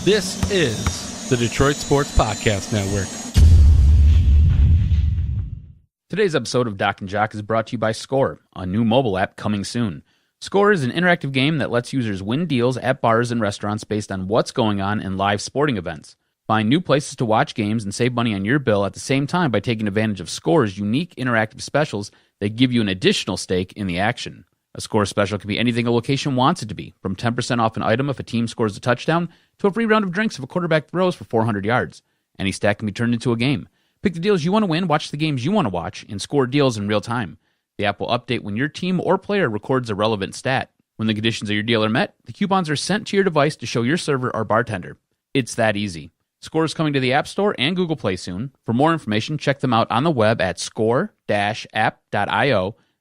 This is the Detroit Sports Podcast Network. Today's episode of Doc and Jock is brought to you by Score, a new mobile app coming soon. Score is an interactive game that lets users win deals at bars and restaurants based on what's going on in live sporting events. Find new places to watch games and save money on your bill at the same time by taking advantage of Score's unique interactive specials that give you an additional stake in the action. A Score special can be anything a location wants it to be, from 10% off an item if a team scores a touchdown to a free round of drinks if a quarterback throws for 400 yards. Any stack can be turned into a game. Pick the deals you want to win, watch the games you want to watch, and score deals in real time. The app will update when your team or player records a relevant stat. When the conditions of your deal are met, the coupons are sent to your device to show your server or bartender. It's that easy. Score is coming to the App Store and Google Play soon. For more information, check them out on the web at score-app.io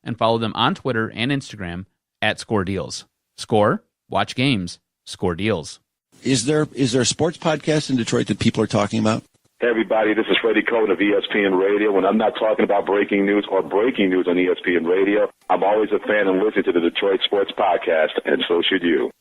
and follow them on Twitter and Instagram at ScoreDeals. Score, watch games, score deals. Is there a sports podcast in Detroit that people are talking about? Hey everybody, this is Freddie Cohen of ESPN Radio. When I'm not talking about breaking news or breaking news on ESPN Radio, I'm always a fan and listen to the Detroit Sports Podcast, and so should you.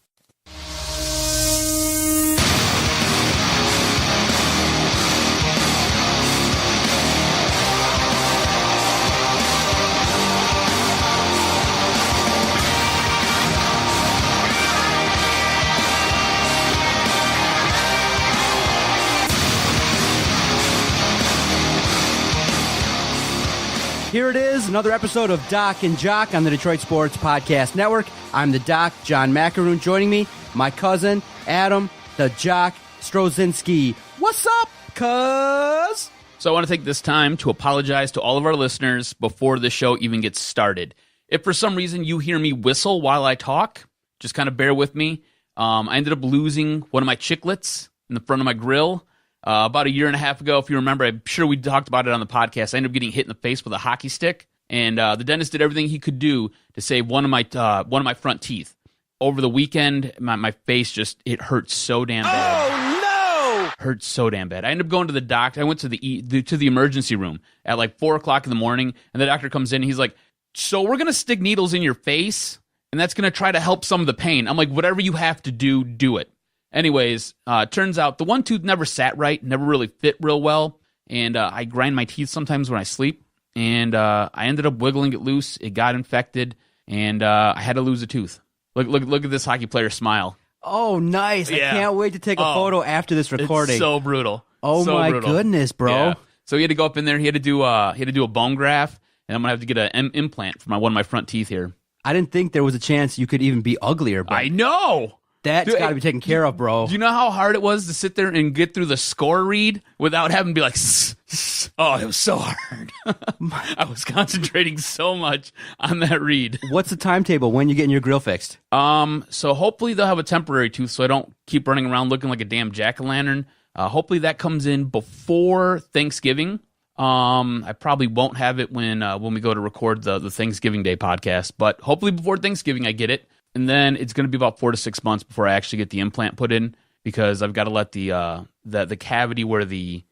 Here it is, another episode of Doc and Jock on the Detroit Sports Podcast Network. I'm the Doc, John Macaroon. Joining me, my cousin, Adam, the Jock Strozinski. What's up, cuz? So I want to take this time to apologize to all of our listeners before the show even gets started. If for some reason you hear me whistle while I talk, just kind of bear with me. I ended up losing one of my chiclets in the front of my grill. About a year and a half ago, if you remember, I'm sure we talked about it on the podcast. I ended up getting hit in the face with a hockey stick, and the dentist did everything he could do to save one of my front teeth. Over the weekend, my face it hurt so damn bad. Oh no! Hurt so damn bad. I ended up going to the doctor. I went to the emergency room at like 4:00 in the morning, and the doctor comes in. And he's like, "So we're gonna stick needles in your face, and that's gonna try to help some of the pain." I'm like, "Whatever you have to do, do it." Anyways, turns out the one tooth never sat right, never really fit real well, and I grind my teeth sometimes when I sleep, and I ended up wiggling it loose. It got infected, and I had to lose a tooth. Look at this hockey player smile. Oh, nice. Yeah. I can't wait to take a photo after this recording. It's so brutal. Oh, so my brutal. goodness, bro. Yeah. So he had to go up in there. He had to do a bone graft, and I'm gonna have to get an implant for one of my front teeth here. I didn't think there was a chance you could even be uglier, but I know. that's got to be taken care of, bro. Do you know how hard it was to sit there and get through the score read without having to be like, oh, it was so hard. I was concentrating so much on that read. What's the timetable when you getting your grill fixed? So hopefully they'll have a temporary tooth so I don't keep running around looking like a damn jack-o'-lantern. Hopefully that comes in before Thanksgiving. I probably won't have it when we go to record the Thanksgiving Day podcast, but hopefully before Thanksgiving I get it. And then it's going to be about 4 to 6 months before I actually get the implant put in, because I've got to let the cavity where the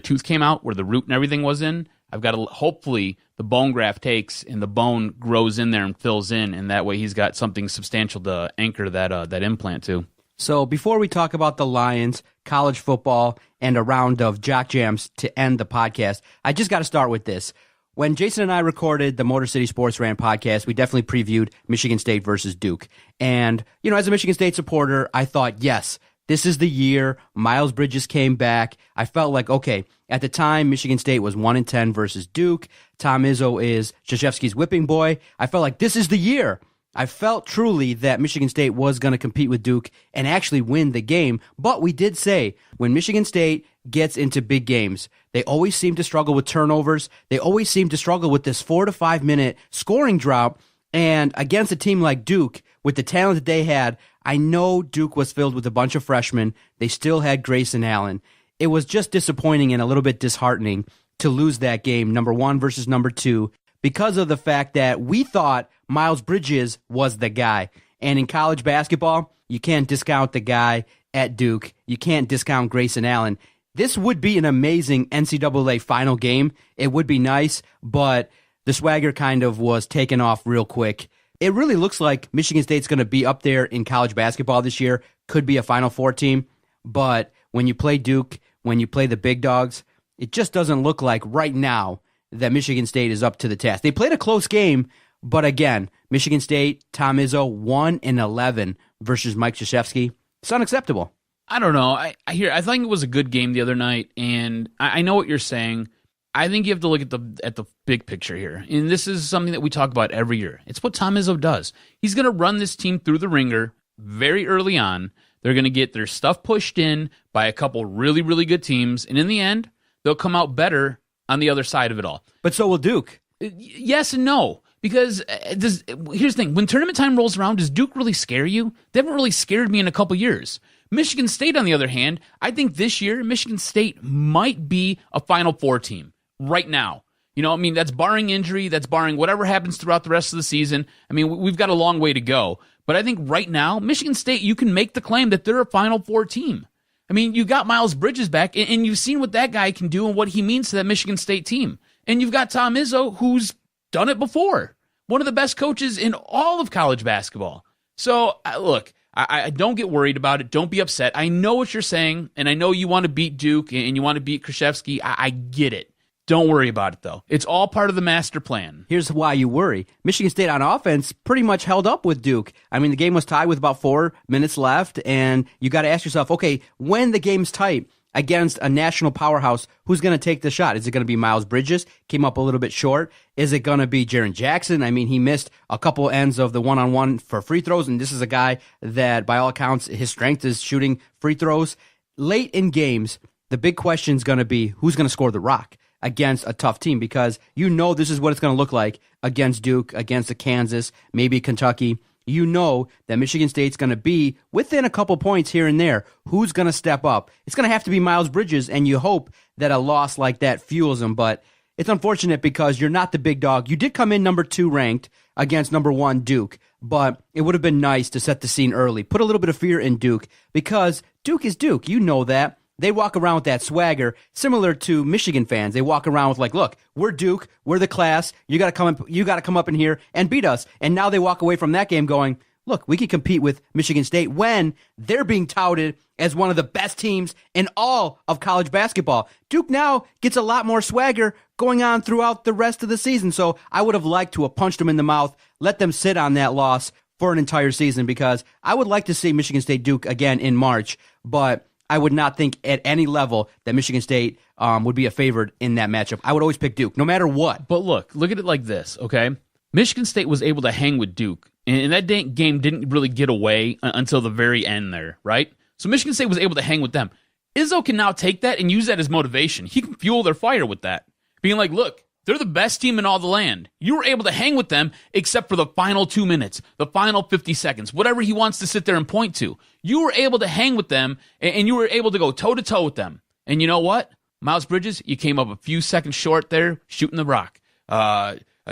tooth came out, where the root and everything was in, I've got to hopefully the bone graft takes and the bone grows in there and fills in, and that way he's got something substantial to anchor that implant to. So before we talk about the Lions, college football, and a round of Jock Jams to end the podcast, I just got to start with this. When Jason and I recorded the Motor City Sports Rant podcast, we definitely previewed Michigan State versus Duke. And, as a Michigan State supporter, I thought, yes, this is the year. Miles Bridges came back. I felt like, okay, at the time, Michigan State was 1-10 versus Duke. Tom Izzo is Krzyzewski's whipping boy. I felt like this is the year. I felt truly that Michigan State was going to compete with Duke and actually win the game. But we did say, when Michigan State gets into big games, they always seem to struggle with turnovers. They always seem to struggle with this 4 to 5 minute scoring drought. And against a team like Duke, with the talent that they had, I know Duke was filled with a bunch of freshmen. They still had Grayson Allen. It was just disappointing and a little bit disheartening to lose that game, number 1 versus number 2, because of the fact that we thought Miles Bridges was the guy. And in college basketball, you can't discount the guy at Duke. You can't discount Grayson Allen. This would be an amazing NCAA final game. It would be nice, but the swagger kind of was taken off real quick. It really looks like Michigan State's going to be up there in college basketball this year, could be a Final Four team. But when you play Duke, when you play the big dogs, it just doesn't look like right now that Michigan State is up to the task. They played a close game, but again, Michigan State, Tom Izzo, 1-11 versus Mike Krzyzewski. It's unacceptable. I don't know. I think it was a good game the other night, and I know what you're saying. I think you have to look at the big picture here, and this is something that we talk about every year. It's what Tom Izzo does. He's going to run this team through the ringer very early on. They're going to get their stuff pushed in by a couple really, really good teams, and in the end, they'll come out better on the other side of it all. But so will Duke. Yes and no. Because here's the thing. When tournament time rolls around, does Duke really scare you? They haven't really scared me in a couple years. Michigan State, on the other hand, I think this year, Michigan State might be a Final Four team right now. That's barring injury. That's barring whatever happens throughout the rest of the season. We've got a long way to go. But I think right now, Michigan State, you can make the claim that they're a Final Four team. You got Miles Bridges back, and you've seen what that guy can do and what he means to that Michigan State team. And you've got Tom Izzo, who's done it before. One of the best coaches in all of college basketball. So, look, I don't get worried about it. Don't be upset. I know what you're saying, and I know you want to beat Duke and you want to beat Krzyzewski. I get it. Don't worry about it, though. It's all part of the master plan. Here's why you worry. Michigan State on offense pretty much held up with Duke. The game was tied with about 4 minutes left, and you got to ask yourself, okay, when the game's tight against a national powerhouse, who's going to take the shot? Is it going to be Miles Bridges? Came up a little bit short. Is it going to be Jaren Jackson? He missed a couple ends of the one-on-one for free throws, and this is a guy that, by all accounts, his strength is shooting free throws. Late in games, the big question is going to be who's going to score the rock against a tough team, because this is what it's going to look like against Duke, against a Kansas, maybe Kentucky. You know that Michigan State's going to be within a couple points here and there. Who's going to step up? It's going to have to be Miles Bridges, and you hope that a loss like that fuels him. But it's unfortunate because you're not the big dog. You did come in number 2 ranked against number 1 Duke, but it would have been nice to set the scene early. Put a little bit of fear in Duke, because Duke is Duke. You know that. They walk around with that swagger, similar to Michigan fans. They walk around with look, we're Duke, we're the class. You got to come up in here and beat us. And now they walk away from that game going, look, we can compete with Michigan State when they're being touted as one of the best teams in all of college basketball. Duke now gets a lot more swagger going on throughout the rest of the season. So I would have liked to have punched them in the mouth, let them sit on that loss for an entire season, because I would like to see Michigan State Duke again in March, but I would not think at any level that Michigan State would be a favorite in that matchup. I would always pick Duke, no matter what. But look at it like this, okay? Michigan State was able to hang with Duke, and that game didn't really get away until the very end there, right? So Michigan State was able to hang with them. Izzo can now take that and use that as motivation. He can fuel their fire with that, being like, look, they're the best team in all the land. You were able to hang with them except for the final 2 minutes, the final 50 seconds, whatever he wants to sit there and point to. You were able to hang with them, and you were able to go toe-to-toe with them. And you know what? Miles Bridges, you came up a few seconds short there shooting the rock.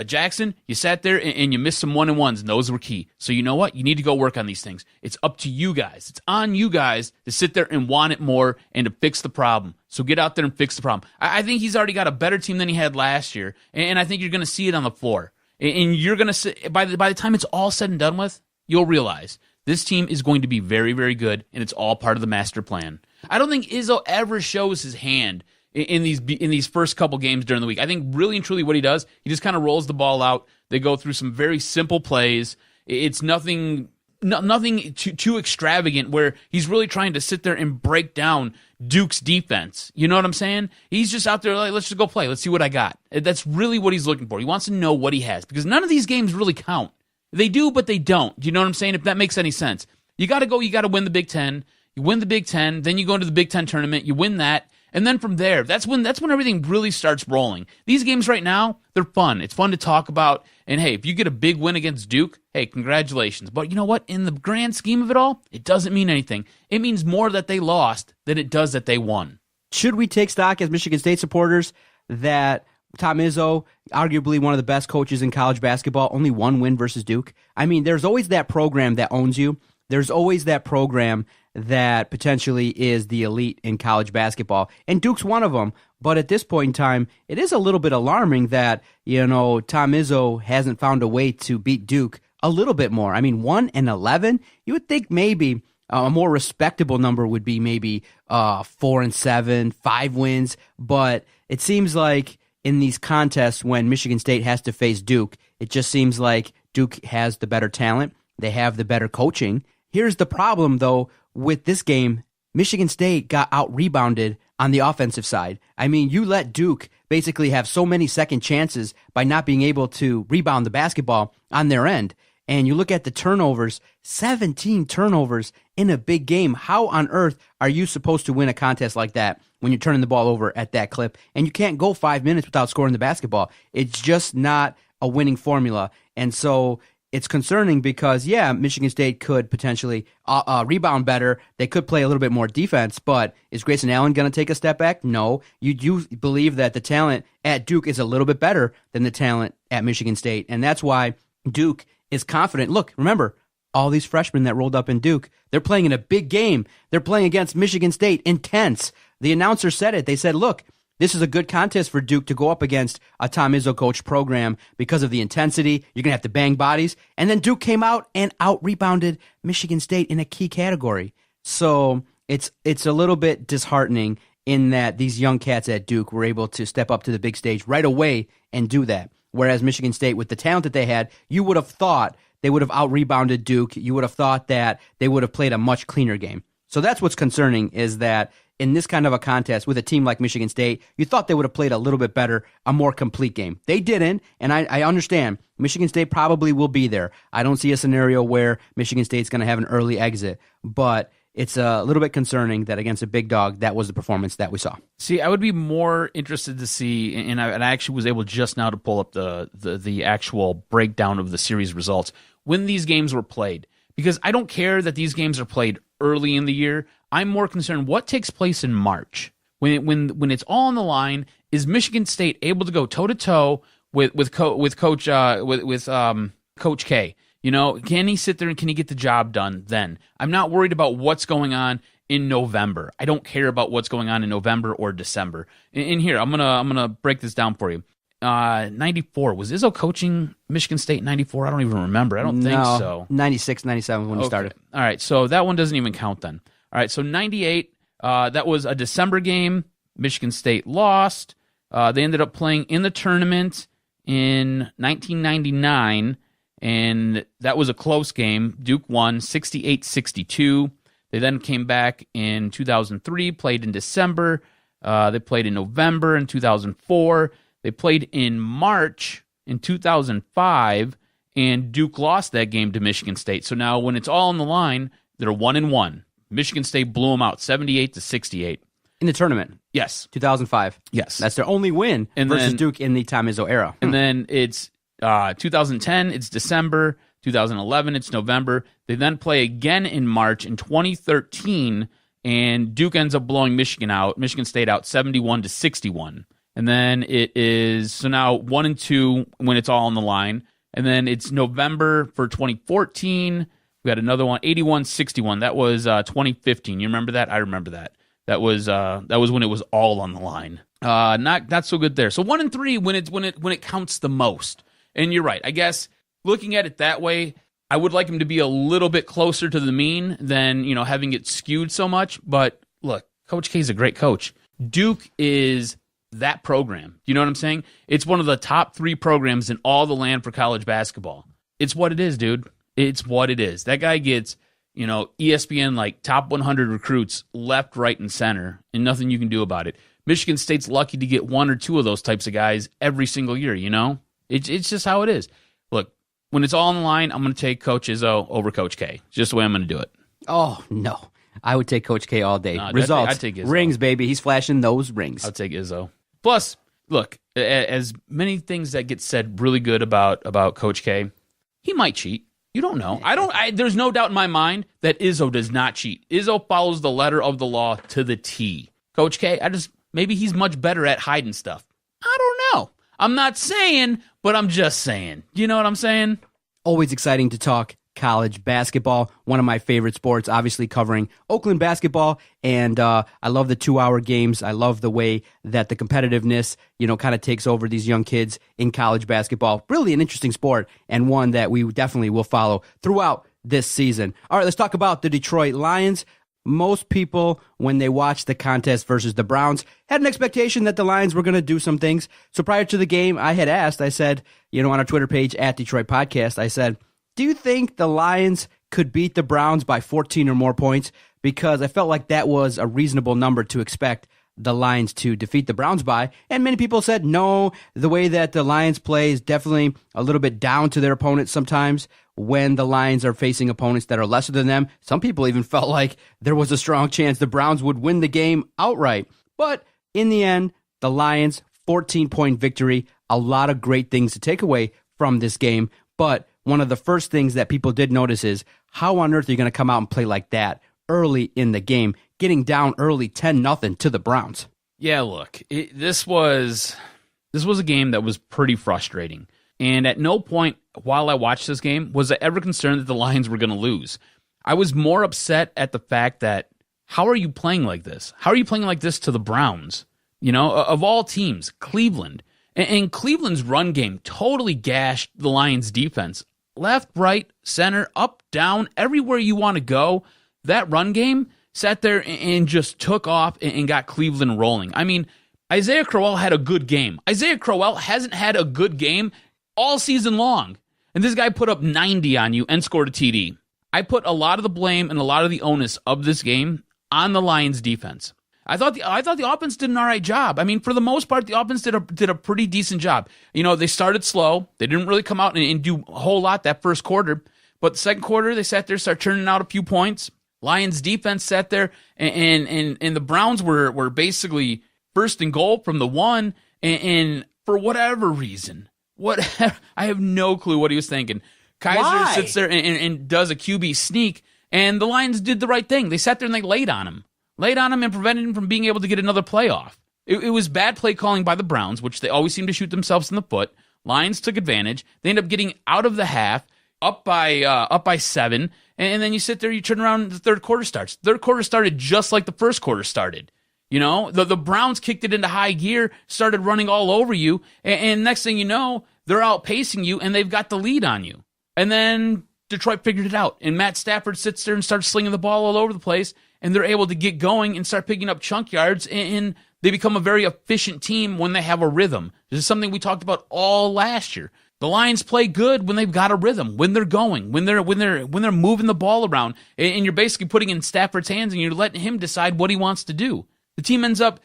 Jackson, you sat there and you missed some 1-and-1s, and those were key. So you know what? You need to go work on these things. It's up to you guys. It's on you guys to sit there and want it more and to fix the problem. So get out there and fix the problem. I think he's already got a better team than he had last year, and I think you're going to see it on the floor. And you're going to see, by the time it's all said and done with, you'll realize this team is going to be very, very good, and it's all part of the master plan. I don't think Izzo ever shows his hand in these first couple games during the week. I think really and truly what he does, he just kind of rolls the ball out. They go through some very simple plays. It's nothing too extravagant where he's really trying to sit there and break down Duke's defense. You know what I'm saying? He's just out there like, let's just go play. Let's see what I got. That's really what he's looking for. He wants to know what he has, because none of these games really count. They do, but they don't. Do you know what I'm saying? If that makes any sense. You got to win the Big Ten. You win the Big Ten, then you go into the Big Ten tournament, you win that, and then from there, that's when everything really starts rolling. These games right now, they're fun. It's fun to talk about. And hey, if you get a big win against Duke, hey, congratulations. But you know what? In the grand scheme of it all, it doesn't mean anything. It means more that they lost than it does that they won. Should we take stock as Michigan State supporters that Tom Izzo, arguably one of the best coaches in college basketball, only one win versus Duke? I mean, there's always that program that owns you. There's always that program that potentially is the elite in college basketball, and Duke's one of them. But at this point in time, it is a little bit alarming that, Tom Izzo hasn't found a way to beat Duke a little bit more. I mean, 1-11, you would think maybe A more respectable number would be maybe 4-7, 5 wins. But it seems like in these contests when Michigan State has to face Duke, it just seems like Duke has the better talent. They have the better coaching. Here's the problem, though, with this game. Michigan State got out-rebounded on the offensive side. I mean, you let Duke basically have so many second chances by not being able to rebound the basketball on their end. And you look at the turnovers, 17 turnovers in a big game. How on earth are you supposed to win a contest like that when you're turning the ball over at that clip? And you can't go 5 minutes without scoring the basketball. It's just not a winning formula. And so it's concerning because, yeah, Michigan State could potentially rebound better. They could play a little bit more defense, but is Grayson Allen going to take a step back? No. You do believe that the talent at Duke is a little bit better than the talent at Michigan State, and that's why Duke is confident. Look, remember, all these freshmen that rolled up in Duke, they're playing in a big game. They're playing against Michigan State, intense. The announcer said it. They said, look, this is a good contest for Duke to go up against a Tom Izzo coach program because of the intensity. You're going to have to bang bodies. And then Duke came out and out-rebounded Michigan State in a key category. So it's a little bit disheartening in that these young cats at Duke were able to step up to the big stage right away and do that. Whereas Michigan State, with the talent that they had, you would have thought they would have out-rebounded Duke. You would have thought that they would have played a much cleaner game. So that's what's concerning, is that in this kind of a contest with a team like Michigan State, you thought they would have played a little bit better, a more complete game. They didn't, and I understand. Michigan State probably will be there. I don't see a scenario where Michigan State's going to have an early exit, but it's a little bit concerning that against a big dog, that was the performance that we saw. See, I would be more interested to see, and I actually was able just now to pull up the actual breakdown of the series results when these games were played, because I don't care that these games are played early in the year. I'm more concerned what takes place in March when it's all on the line. Is Michigan State able to go toe to toe with Coach K? You know, can he sit there and can he get the job done then? I'm not worried about what's going on in November. I don't care about what's going on in November or December. In here, I'm gonna break this down for you. 94, was Izzo coaching Michigan State in 94? I don't even remember. I don't think so. 96, 97 when he started. All right, so that one doesn't even count then. All right, so 98, that was a December game. Michigan State lost. They ended up playing in the tournament in 1999, and that was a close game. Duke won 68-62. They then came back in 2003, played in December. They played in November in 2004. They played in March in 2005, and Duke lost that game to Michigan State. So now when it's all on the line, they're 1-1. Michigan State blew them out 78-68. In the tournament? Yes. 2005? Yes. That's their only win versus Duke in the Tom Izzo era. And then it's 2010, it's December. 2011, it's November. They then play again in March in 2013, and Duke ends up blowing Michigan State out 71-61. And then it is, so now 1-2 when it's all on the line. And then it's November for 2014. We got another one, 81-61. That was 2015. You remember that? I remember that. That was when it was all on the line. Not so good there. So 1-3 when it counts the most. And you're right. I guess looking at it that way, I would like him to be a little bit closer to the mean than, having it skewed so much. But look, Coach K is a great coach. Duke is that program. You know what I'm saying? It's one of the top 3 programs in all the land for college basketball. It's what it is, dude. It's what it is. That guy gets, ESPN like top 100 recruits left, right, and center, and nothing you can do about it. Michigan State's lucky to get 1 or 2 of those types of guys every single year, It's just how it is. Look, when it's all on the line, I'm going to take Coach Izzo over Coach K. It's just the way I'm going to do it. Oh, no. I would take Coach K all day. No, Results. I'd take Izzo. Rings, baby. He's flashing those rings. I'll take Izzo. Plus, look, as many things that get said really good about Coach K, he might cheat. You don't know. There's no doubt in my mind that Izzo does not cheat. Izzo follows the letter of the law to the T. Coach K, maybe he's much better at hiding stuff. I don't know. I'm not saying, but I'm just saying. You know what I'm saying? Always exciting to talk college basketball, one of my favorite sports, obviously covering Oakland basketball, and I love the 2-hour games. I love the way that the competitiveness, kind of takes over these young kids in college basketball. Really an interesting sport, and one that we definitely will follow throughout this season. All right, let's talk about the Detroit Lions. Most people, when they watched the contest versus the Browns, had an expectation that the Lions were going to do some things. So prior to the game, I had asked, I said, on our Twitter page at Detroit Podcast, I said, do you think the Lions could beat the Browns by 14 or more points? Because I felt like that was a reasonable number to expect the Lions to defeat the Browns by. And many people said, no, the way that the Lions play is definitely a little bit down to their opponents sometimes when the Lions are facing opponents that are lesser than them. Some people even felt like there was a strong chance the Browns would win the game outright. But in the end, the Lions, 14-point victory, a lot of great things to take away from this game. But one of the first things that people did notice is, how on earth are you going to come out and play like that early in the game, getting down early 10-0 to the Browns? Yeah, look, this was a game that was pretty frustrating. And at no point while I watched this game was I ever concerned that the Lions were going to lose. I was more upset at the fact that, how are you playing like this? How are you playing like this to the Browns? Of all teams, Cleveland. And Cleveland's run game totally gashed the Lions' defense. Left, right, center, up, down, everywhere you want to go. That run game sat there and just took off and got Cleveland rolling. I mean, Isaiah Crowell had a good game. Isaiah Crowell hasn't had a good game all season long. And this guy put up 90 on you and scored a TD. I put a lot of the blame and a lot of the onus of this game on the Lions defense. I thought the offense did an all right job. I mean, for the most part, the offense did a pretty decent job. They started slow. They didn't really come out and do a whole lot that first quarter. But the second quarter, they sat there, started churning out a few points. Lions defense sat there, and the Browns were basically first and goal from the 1, and for whatever reason, I have no clue what he was thinking. Kaiser sits there and does a QB sneak, and the Lions did the right thing. They sat there and they laid on him and prevented him from being able to get another play off. It was bad play calling by the Browns, which they always seem to shoot themselves in the foot. Lions took advantage. They end up getting out of the half, up by 7, and then you sit there, you turn around, and the third quarter starts. Third quarter started just like the first quarter started. The Browns kicked it into high gear, started running all over you, and next thing you know, they're outpacing you, and they've got the lead on you. And then Detroit figured it out, and Matt Stafford sits there and starts slinging the ball all over the place, and they're able to get going and start picking up chunk yards, and they become a very efficient team when they have a rhythm. This is something we talked about all last year. The Lions play good when they've got a rhythm, when they're going, when they're moving the ball around, and you're basically putting in Stafford's hands and you're letting him decide what he wants to do. The team ends up,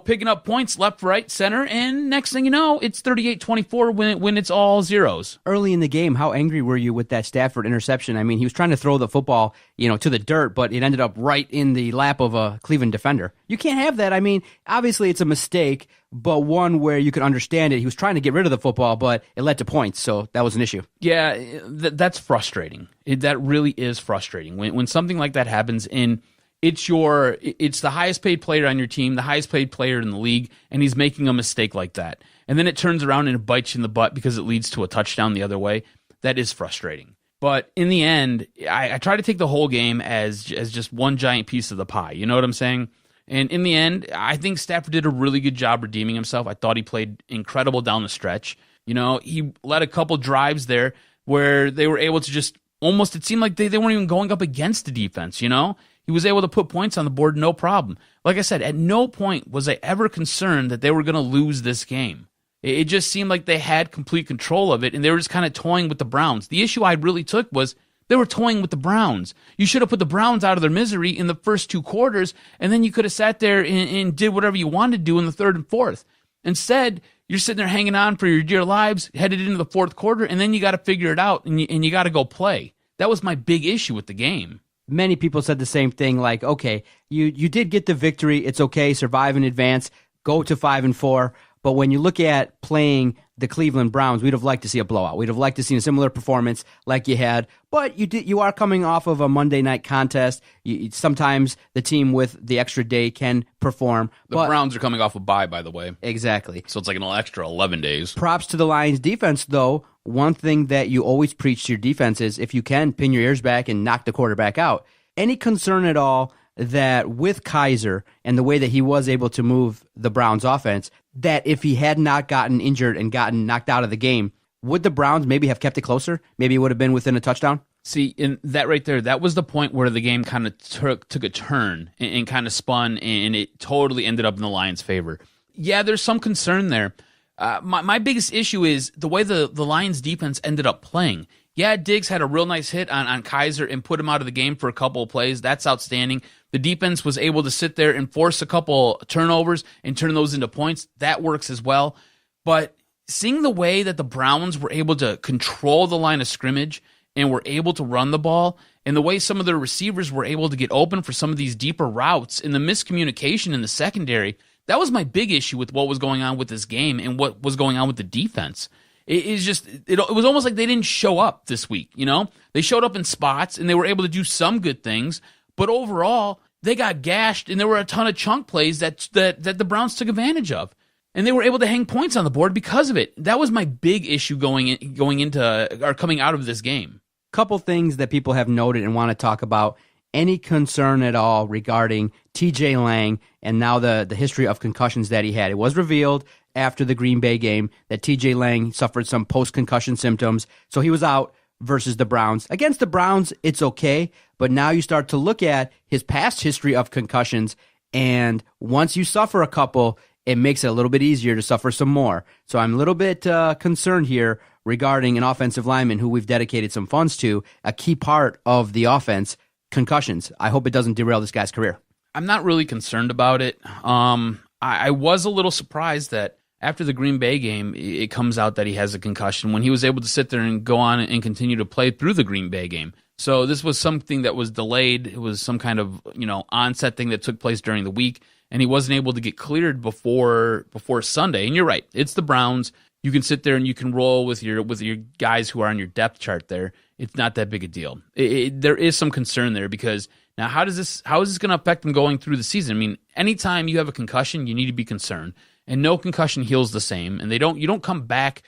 picking up points left, right, center, and next thing you know, it's 38-24 when it's all zeros. Early in the game, how angry were you with that Stafford interception? I mean, he was trying to throw the football, to the dirt, but it ended up right in the lap of a Cleveland defender. You can't have that. I mean, obviously it's a mistake, but one where you could understand it. He was trying to get rid of the football, but it led to points, so that was an issue. Yeah, that's frustrating. That really is frustrating. When something like that happens in... It's the highest paid player on your team, the highest paid player in the league, and he's making a mistake like that. And then it turns around and it bites you in the butt because it leads to a touchdown the other way. That is frustrating. But in the end, I try to take the whole game as just one giant piece of the pie. You know what I'm saying? And in the end, I think Stafford did a really good job redeeming himself. I thought he played incredible down the stretch. He led a couple drives there where they were able to just almost, it seemed like they weren't even going up against the defense, He was able to put points on the board, no problem. Like I said, at no point was I ever concerned that they were going to lose this game. It just seemed like they had complete control of it, and they were just kind of toying with the Browns. The issue I really took was they were toying with the Browns. You should have put the Browns out of their misery in the first 2 quarters, and then you could have sat there and did whatever you wanted to do in the third and fourth. Instead, you're sitting there hanging on for your dear lives, headed into the fourth quarter, and then you got to figure it out, and you got to go play. That was my big issue with the game. Many people said the same thing, like, okay, you did get the victory. It's okay. Survive in advance. Go to 5-4. But when you look at playing the Cleveland Browns, we'd have liked to see a blowout. We'd have liked to see a similar performance like you had. But you are coming off of a Monday night contest. Sometimes the team with the extra day can perform. The Browns are coming off a bye, by the way. Exactly. So it's like an extra 11 days. Props to the Lions defense, though. One thing that you always preach to your defense is if you can, pin your ears back and knock the quarterback out. Any concern at all that with Kaiser and the way that he was able to move the Browns offense, that if he had not gotten injured and gotten knocked out of the game, would the Browns maybe have kept it closer? Maybe it would have been within a touchdown? See, in that right there, that was the point where the game kind of took a turn and kind of spun, and it totally ended up in the Lions' favor. Yeah, there's some concern there. My biggest issue is the way the Lions' defense ended up playing. Yeah, Diggs had a real nice hit on Kaiser and put him out of the game for a couple of plays. That's outstanding. The defense was able to sit there and force a couple turnovers and turn those into points. That works as well. But seeing the way that the Browns were able to control the line of scrimmage and were able to run the ball, and the way some of their receivers were able to get open for some of these deeper routes, and the miscommunication in the secondary, that was my big issue with what was going on with this game and what was going on with the defense. It was almost like they didn't show up this week, you know? They showed up in spots, and they were able to do some good things, but overall, they got gashed, and there were a ton of chunk plays that the Browns took advantage of. And they were able to hang points on the board because of it. That was my big issue coming out of this game. Couple things that people have noted and want to talk about. Any concern at all regarding TJ Lang and now the history of concussions that he had? It was revealed after the Green Bay game that TJ Lang suffered some post-concussion symptoms, so he was out versus the Browns. Against the Browns, it's okay, but now you start to look at his past history of concussions, and once you suffer a couple, it makes it a little bit easier to suffer some more. So I'm a little bit concerned here regarding an offensive lineman who we've dedicated some funds to, a key part of the offense, concussions. I hope it doesn't derail this guy's career. I'm not really concerned about it. I was a little surprised that after the Green Bay game, it comes out that he has a concussion when he was able to sit there and go on and continue to play through the Green Bay game. So this was something that was delayed. It was some kind of, onset thing that took place during the week, and he wasn't able to get cleared before Sunday. And you're right, it's the Browns. You can sit there and you can roll with your guys who are on your depth chart there. It's not that big a deal. There is some concern there because now how is this going to affect them going through the season? I mean, anytime you have a concussion, you need to be concerned. And no concussion heals the same. And you don't come back,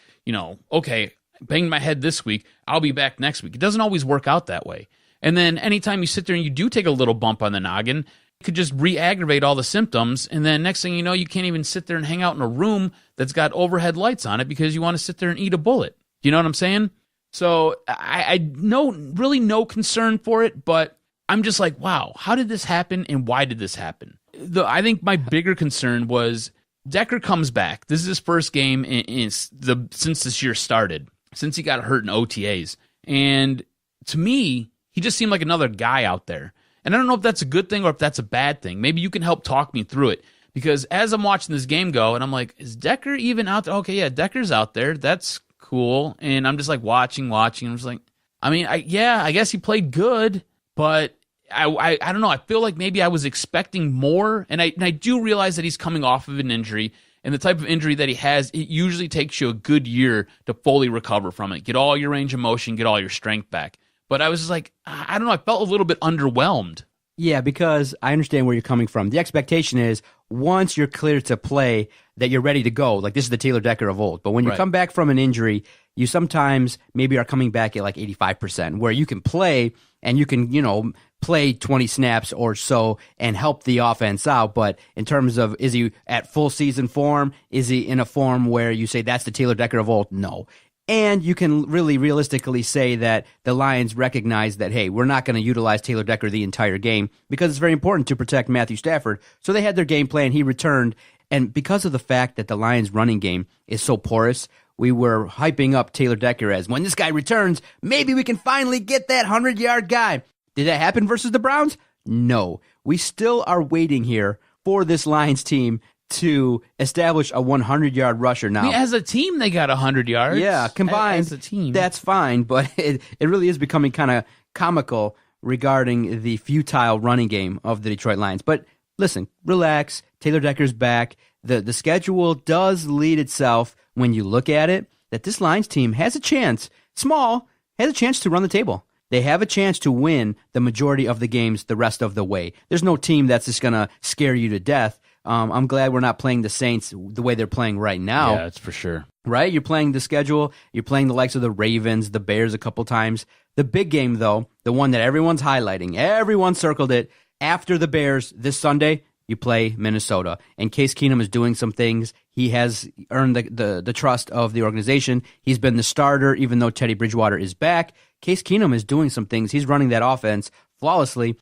okay, banged my head this week, I'll be back next week. It doesn't always work out that way. And then anytime you sit there and you do take a little bump on the noggin, it could just re-aggravate all the symptoms. And then next thing you know, you can't even sit there and hang out in a room that's got overhead lights on it because you want to sit there and eat a bullet. You know what I'm saying? So I really no concern for it, but I'm just like, wow, how did this happen and why did this happen? I think my bigger concern was Decker comes back. This is his first game since this year started, since he got hurt in OTAs. And to me, he just seemed like another guy out there. And I don't know if that's a good thing or if that's a bad thing. Maybe you can help talk me through it. Because as I'm watching this game go, and I'm like, is Decker even out there? Okay, yeah, Decker's out there. That's cool. And I'm just like watching. I'm just like, I guess he played good, but I don't know. I feel like maybe I was expecting more, and I do realize that he's coming off of an injury, and the type of injury that he has, it usually takes you a good year to fully recover from it, get all your range of motion, get all your strength back. But I was just like, I don't know. I felt a little bit underwhelmed. Yeah, because I understand where you're coming from. The expectation is once you're cleared to play that you're ready to go. Like this is the Taylor Decker of old. But when you come back from an injury, you sometimes maybe are coming back at like 85%, where you can play and you can, play 20 snaps or so and help the offense out. But in terms of, is he at full season form? Is he in a form where you say that's the Taylor Decker of old? No. And you can really realistically say that the Lions recognize that, hey, we're not going to utilize Taylor Decker the entire game because it's very important to protect Matthew Stafford. So they had their game plan. He returned. And because of the fact that the Lions running game is so porous, we were hyping up Taylor Decker as when this guy returns, maybe we can finally get that 100-yard guy. Did that happen versus the Browns? No. We still are waiting here for this Lions team to establish a 100-yard rusher now. As a team, they got 100 yards. Yeah, combined, as a team, that's fine, but it really is becoming kind of comical regarding the futile running game of the Detroit Lions. But listen, relax. Taylor Decker's back. The schedule does lead itself, when you look at it, that this Lions team has a chance, small, has a chance to run the table. They have a chance to win the majority of the games the rest of the way. There's no team that's just going to scare you to death. I'm glad we're not playing the Saints the way they're playing right now. Yeah, that's for sure. Right? You're playing the schedule. You're playing the likes of the Ravens, the Bears a couple times. The big game, though, the one that everyone's highlighting, everyone circled it, after the Bears this Sunday, you play Minnesota. And Case Keenum is doing some things He has earned the trust of the organization. He's been the starter, even though Teddy Bridgewater is back. Case Keenum is doing some things. He's running that offense flawlessly.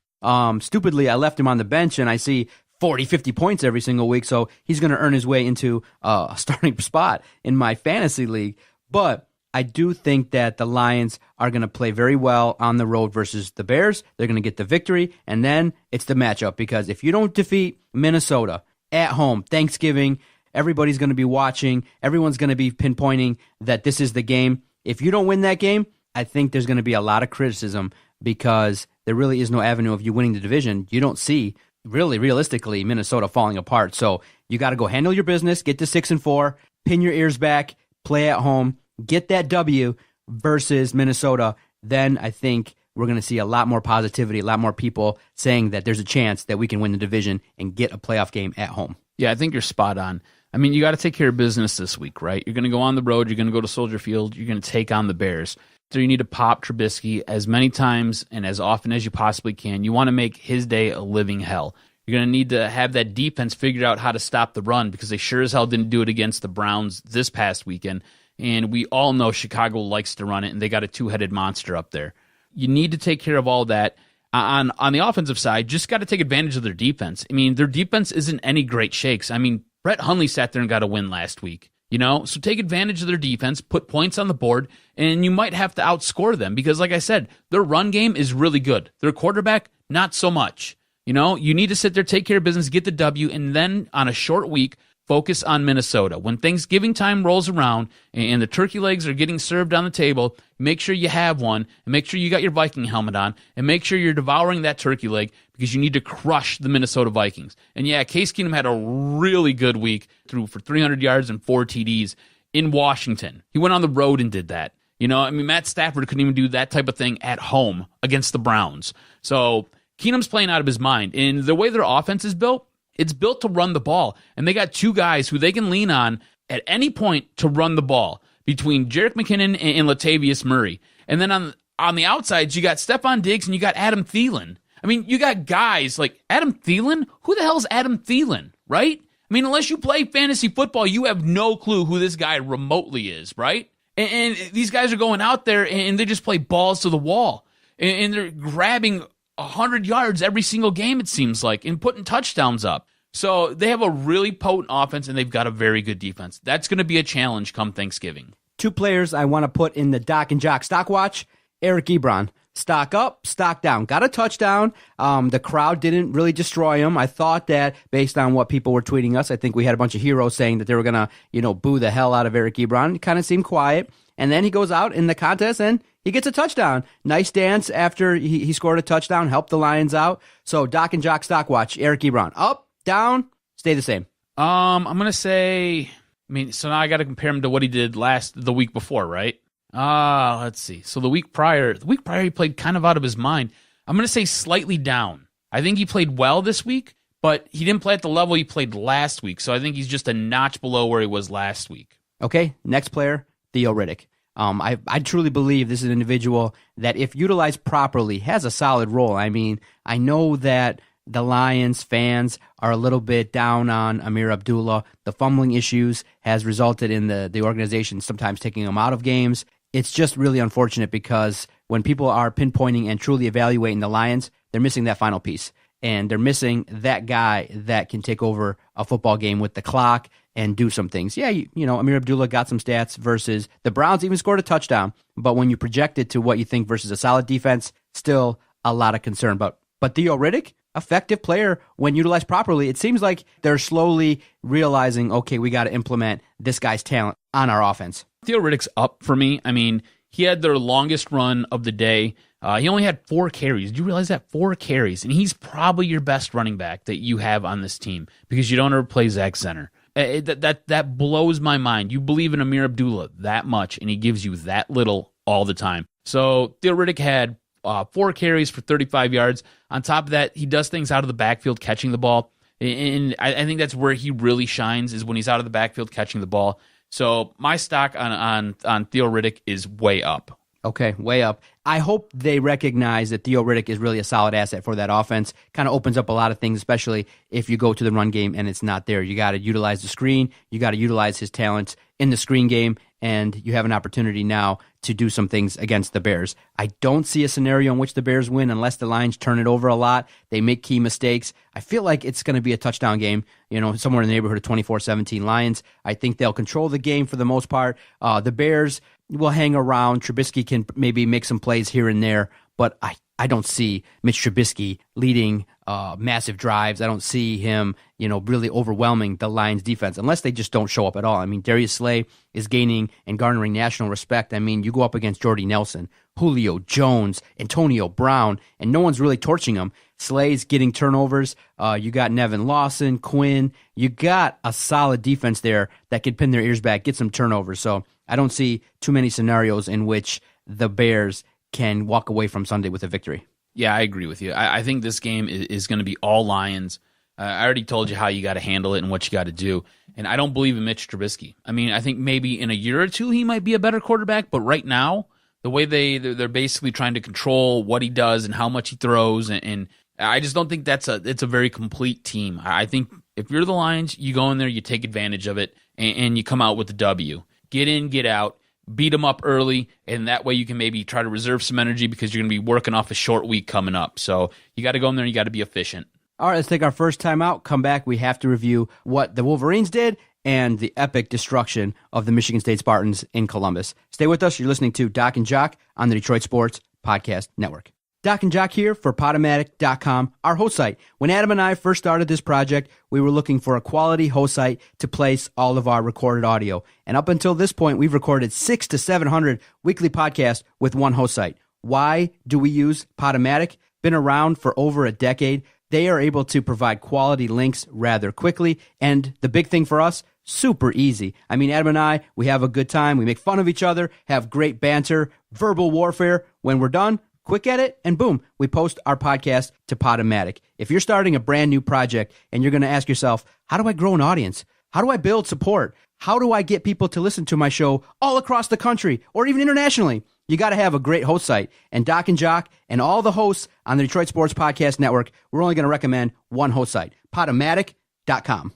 Stupidly, I left him on the bench, and I see 40, 50 points every single week, so he's going to earn his way into a starting spot in my fantasy league. But I do think that the Lions are going to play very well on the road versus the Bears. They're going to get the victory, and then it's the matchup, because if you don't defeat Minnesota at home, Thanksgiving, everybody's going to be watching. Everyone's going to be pinpointing that this is the game. If you don't win that game, I think there's going to be a lot of criticism, because there really is no avenue of you winning the division. You don't see, really realistically, Minnesota falling apart. So you got to go handle your business, get to 6-4, pin your ears back, play at home, get that W versus Minnesota. Then I think we're going to see a lot more positivity, a lot more people saying that there's a chance that we can win the division and get a playoff game at home. Yeah, I think you're spot on. I mean, you got to take care of business this week, right? You're going to go on the road. You're going to go to Soldier Field. You're going to take on the Bears. So you need to pop Trubisky as many times and as often as you possibly can. You want to make his day a living hell. You're going to need to have that defense figure out how to stop the run, because they sure as hell didn't do it against the Browns this past weekend. And we all know Chicago likes to run it, and they got a two-headed monster up there. You need to take care of all that. On the offensive side, just got to take advantage of their defense. I mean, their defense isn't any great shakes. I mean, Brett Hundley sat there and got a win last week. So take advantage of their defense, put points on the board, and you might have to outscore them, because, like I said, their run game is really good. Their quarterback, not so much. You need to sit there, take care of business, get the W, and then on a short week, focus on Minnesota. When Thanksgiving time rolls around and the turkey legs are getting served on the table, make sure you have one, and make sure you got your Viking helmet on, and make sure you're devouring that turkey leg, because you need to crush the Minnesota Vikings. And yeah, Case Keenum had a really good week, threw for 300 yards and 4 TDs in Washington. He went on the road and did that. Matt Stafford couldn't even do that type of thing at home against the Browns. So Keenum's playing out of his mind. And the way their offense is built, it's built to run the ball, and they got two guys who they can lean on at any point to run the ball, between Jerick McKinnon and Latavius Murray. And then on the outsides, you got Stephon Diggs and you got Adam Thielen. I mean, you got guys like Adam Thielen. Who the hell's Adam Thielen, right? I mean, unless you play fantasy football, you have no clue who this guy remotely is, right? And these guys are going out there and they just play balls to the wall. And they're grabbing 100 yards every single game, it seems like, and putting touchdowns up. So they have a really potent offense, and they've got a very good defense. That's going to be a challenge come Thanksgiving. Two players I want to put in the Doc and Jock stock watch. Eric Ebron. Stock up, stock down. Got a touchdown. The crowd didn't really destroy him. I thought that, based on what people were tweeting us, I think we had a bunch of heroes saying that they were going to, boo the hell out of Eric Ebron. It kind of seemed quiet. And then he goes out in the contest and he gets a touchdown. Nice dance after he scored a touchdown, helped the Lions out. So Doc and Jock stock watch, Eric Ebron. Up, down, stay the same. I'm going to say, so now I got to compare him to what he did the week before, right? Let's see. So the week prior he played kind of out of his mind. I'm going to say slightly down. I think he played well this week, but he didn't play at the level he played last week. So I think he's just a notch below where he was last week. Okay, next player, Theo Riddick. I truly believe this is an individual that, if utilized properly, has a solid role. I know that the Lions fans are a little bit down on Amir Abdullah. The fumbling issues has resulted in the organization sometimes taking him out of games. It's just really unfortunate, because when people are pinpointing and truly evaluating the Lions, they're missing that final piece. And they're missing that guy that can take over a football game with the clock and do some things. Yeah, Amir Abdullah got some stats versus the Browns, even scored a touchdown. But when you project it to what you think versus a solid defense, still a lot of concern. But Theo Riddick, effective player when utilized properly. It seems like they're slowly realizing, okay, we got to implement this guy's talent on our offense. Theo Riddick's up for me. He had their longest run of the day. He only had 4 carries. Do you realize that? 4 carries. And he's probably your best running back that you have on this team, because you don't ever play Zach Center. That blows my mind. You believe in Amir Abdullah that much, and he gives you that little all the time. So Theo Riddick had 4 carries for 35 yards. On top of that, he does things out of the backfield catching the ball. And I think that's where he really shines, is when he's out of the backfield catching the ball. So my stock on Theo Riddick is way up. Okay, way up. I hope they recognize that Theo Riddick is really a solid asset for that offense. Kind of opens up a lot of things, especially if you go to the run game and it's not there. You got to utilize the screen. You got to utilize his talents in the screen game, and you have an opportunity now to do some things against the Bears. I don't see a scenario in which the Bears win unless the Lions turn it over a lot. They make key mistakes. I feel like it's going to be a touchdown game, somewhere in the neighborhood of 24-17 Lions. I think they'll control the game for the most part. The Bears will hang around. Trubisky can maybe make some plays here and there, but I don't see Mitch Trubisky leading massive drives. I don't see him, really overwhelming the Lions defense unless they just don't show up at all. I mean, Darius Slay is gaining and garnering national respect. I mean, you go up against Jordy Nelson, Julio Jones, Antonio Brown, and no one's really torching him. Slay's getting turnovers. You got Nevin Lawson, Quinn. You got a solid defense there that could pin their ears back, get some turnovers. So I don't see too many scenarios in which the Bears can walk away from Sunday with a victory. Yeah, I agree with you. I think this game is going to be all Lions. I already told you how you got to handle it and what you got to do. And I don't believe in Mitch Trubisky. I mean, I think maybe in a year or two he might be a better quarterback, but right now, the way they're basically trying to control what he does and how much he throws, and I just don't think it's a very complete team. I think if you're the Lions, you go in there, you take advantage of it, and you come out with the W. Get in, get out, beat them up early, and that way you can maybe try to reserve some energy because you're going to be working off a short week coming up. So you got to go in there and you got to be efficient. All right, let's take our first time out. Come back. We have to review what the Wolverines did and the epic destruction of the Michigan State Spartans in Columbus. Stay with us. You're listening to Doc and Jock on the Detroit Sports Podcast Network. Doc and Jock here for Podomatic.com, our host site. When Adam and I first started this project, we were looking for a quality host site to place all of our recorded audio. And up until this point, we've recorded 600 to 700 weekly podcasts with one host site. Why do we use Podomatic? Been around for over a decade. They are able to provide quality links rather quickly. And the big thing for us, super easy. I mean, Adam and I, we have a good time. We make fun of each other, have great banter, verbal warfare. When we're done, quick edit, and boom, we post our podcast to Podomatic. If you're starting a brand new project and you're going to ask yourself, how do I grow an audience? How do I build support? How do I get people to listen to my show all across the country or even internationally? You got to have a great host site. And Doc and Jock and all the hosts on the Detroit Sports Podcast Network, we're only going to recommend one host site, Podomatic.com.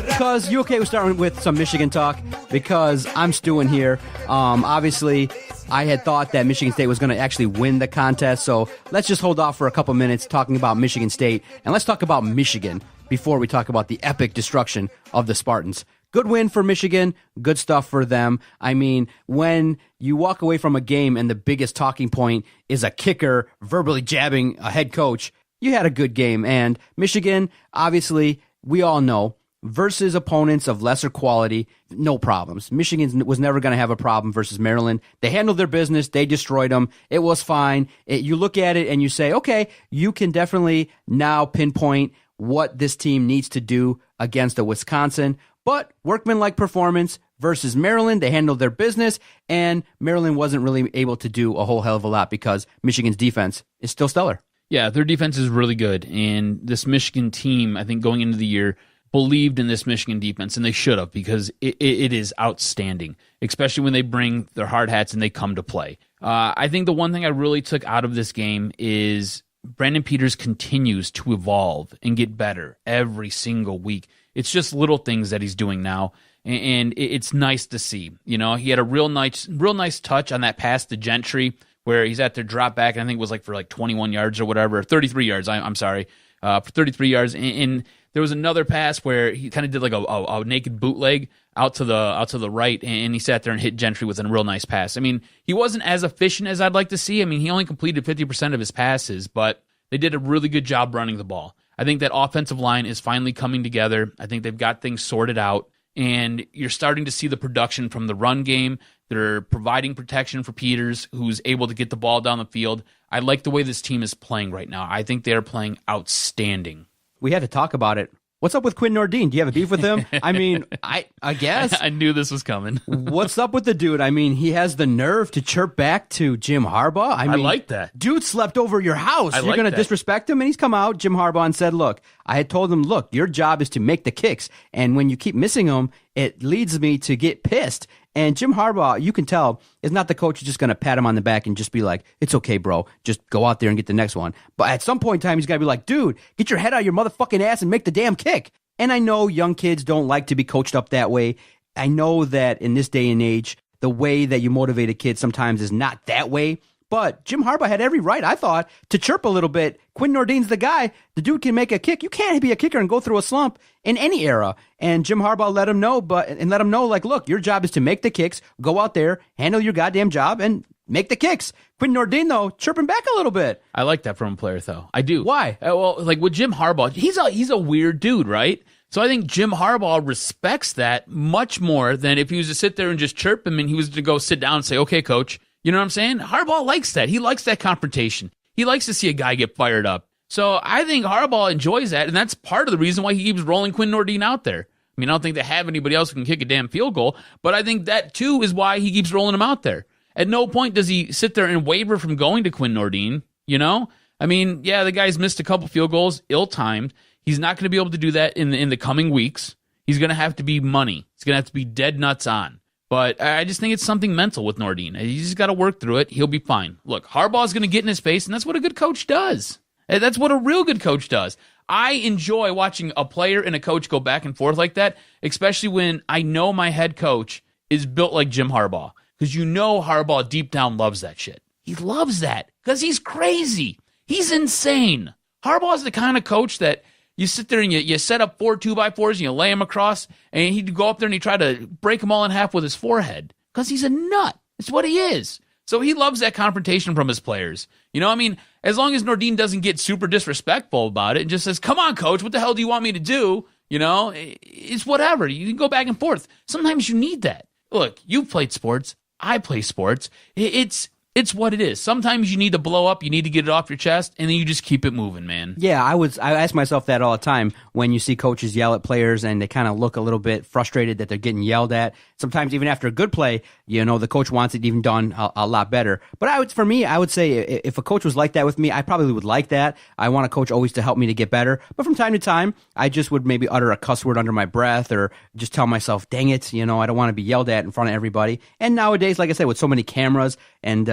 Because you okay with starting with some Michigan talk? Because I'm stewing here. Obviously, I had thought that Michigan State was going to actually win the contest, so let's just hold off for a couple minutes talking about Michigan State, and let's talk about Michigan before we talk about the epic destruction of the Spartans. Good win for Michigan, good stuff for them. I mean, when you walk away from a game and the biggest talking point is a kicker verbally jabbing a head coach, you had a good game. And Michigan, obviously, we all know, versus opponents of lesser quality, no problems. Michigan was never going to have a problem versus Maryland. They handled their business. They destroyed them. It was fine. You look at it and you say, okay, you can definitely now pinpoint what this team needs to do against a Wisconsin. But workmanlike performance versus Maryland, they handled their business, and Maryland wasn't really able to do a whole hell of a lot because Michigan's defense is still stellar. Yeah, their defense is really good, and this Michigan team, I think going into the year, believed in this Michigan defense, and they should have, because it is outstanding, especially when they bring their hard hats and they come to play. I think the one thing I really took out of this game is Brandon Peters continues to evolve and get better every single week. It's just little things that he's doing now, and it's nice to see. You know, he had a real nice touch on that pass to Gentry, where he's at their drop back, and I think it was for 21 yards or whatever, 33 yards, I'm sorry, for 33 yards, and there was another pass where he kind of did a naked bootleg out to the right, and he sat there and hit Gentry with a real nice pass. I mean, he wasn't as efficient as I'd like to see. I mean, he only completed 50% of his passes, but they did a really good job running the ball. I think that offensive line is finally coming together. I think they've got things sorted out, and you're starting to see the production from the run game. They're providing protection for Peters, who's able to get the ball down the field. I like the way this team is playing right now. I think they're playing outstanding. We had to talk about it What's up with Quinn Nordine? Do you have a beef with him? I mean, I guess. I knew this was coming. What's up with the dude? I mean, he has the nerve to chirp back to Jim Harbaugh. I mean, like that. Dude slept over your house. You're like going to that. disrespect him? And he's come out, Jim Harbaugh, and said, look, I had told him, look, your job is to make the kicks. And when you keep missing them, it leads me to get pissed. And Jim Harbaugh, you can tell, is not the coach who's just going to pat him on the back and just be like, it's okay, bro. Just go out there and get the next one. But at some point in time, he's got to be like, dude, get your head out of your motherfucking ass and make the damn kick. And I know young kids don't like to be coached up that way. I know that in this day and age, the way that you motivate a kid sometimes is not that way. But Jim Harbaugh had every right, I thought, to chirp a little bit. Quinn Nordine's the guy. The dude can make a kick. You can't be a kicker and go through a slump in any era. And Jim Harbaugh let him know, like, look, your job is to make the kicks, go out there, handle your goddamn job, and make the kicks. Quinn Nordine, though, chirping back a little bit. I like that from a player, though. I do. Why? Well, like with Jim Harbaugh, he's a weird dude, right? So I think Jim Harbaugh respects that much more than if he was to sit there and just chirp him and he was to go sit down and say, okay, coach. You know what I'm saying? Harbaugh likes that. He likes that confrontation. He likes to see a guy get fired up. So I think Harbaugh enjoys that, and that's part of the reason why he keeps rolling Quinn Nordine out there. I mean, I don't think they have anybody else who can kick a damn field goal, but I think that, too, is why he keeps rolling him out there. At no point does he sit there and waver from going to Quinn Nordine, you know? I mean, yeah, the guy's missed a couple field goals, ill-timed. He's not going to be able to do that in the coming weeks. He's going to have to be money. He's going to have to be dead nuts on. But I just think it's something mental with Nordine. He's just got to work through it. He'll be fine. Look, Harbaugh's going to get in his face, and that's what a good coach does. That's what a real good coach does. I enjoy watching a player and a coach go back and forth like that, especially when I know my head coach is built like Jim Harbaugh. Because you know Harbaugh deep down loves that shit. He loves that because he's crazy. He's insane. Harbaugh's the kind of coach that you sit there and you set up 4 2x4s and you lay him across, and he'd go up there and he'd try to break them all in half with his forehead because he's a nut. It's what he is. So he loves that confrontation from his players. You know, I mean, as long as Nordine doesn't get super disrespectful about it and just says, come on, coach, what the hell do you want me to do? You know, it's whatever. You can go back and forth. Sometimes you need that. Look, you've played sports. I play sports. It's what it is. Sometimes you need to blow up, you need to get it off your chest, and then you just keep it moving, man. Yeah, I ask myself that all the time when you see coaches yell at players and they kind of look a little bit frustrated that they're getting yelled at. Sometimes even after a good play, you know, the coach wants it even done a lot better. But I would say if a coach was like that with me, I probably would like that. I want a coach always to help me to get better. But from time to time, I just would maybe utter a cuss word under my breath or just tell myself, dang it, you know, I don't want to be yelled at in front of everybody. And nowadays, like I said, with so many cameras and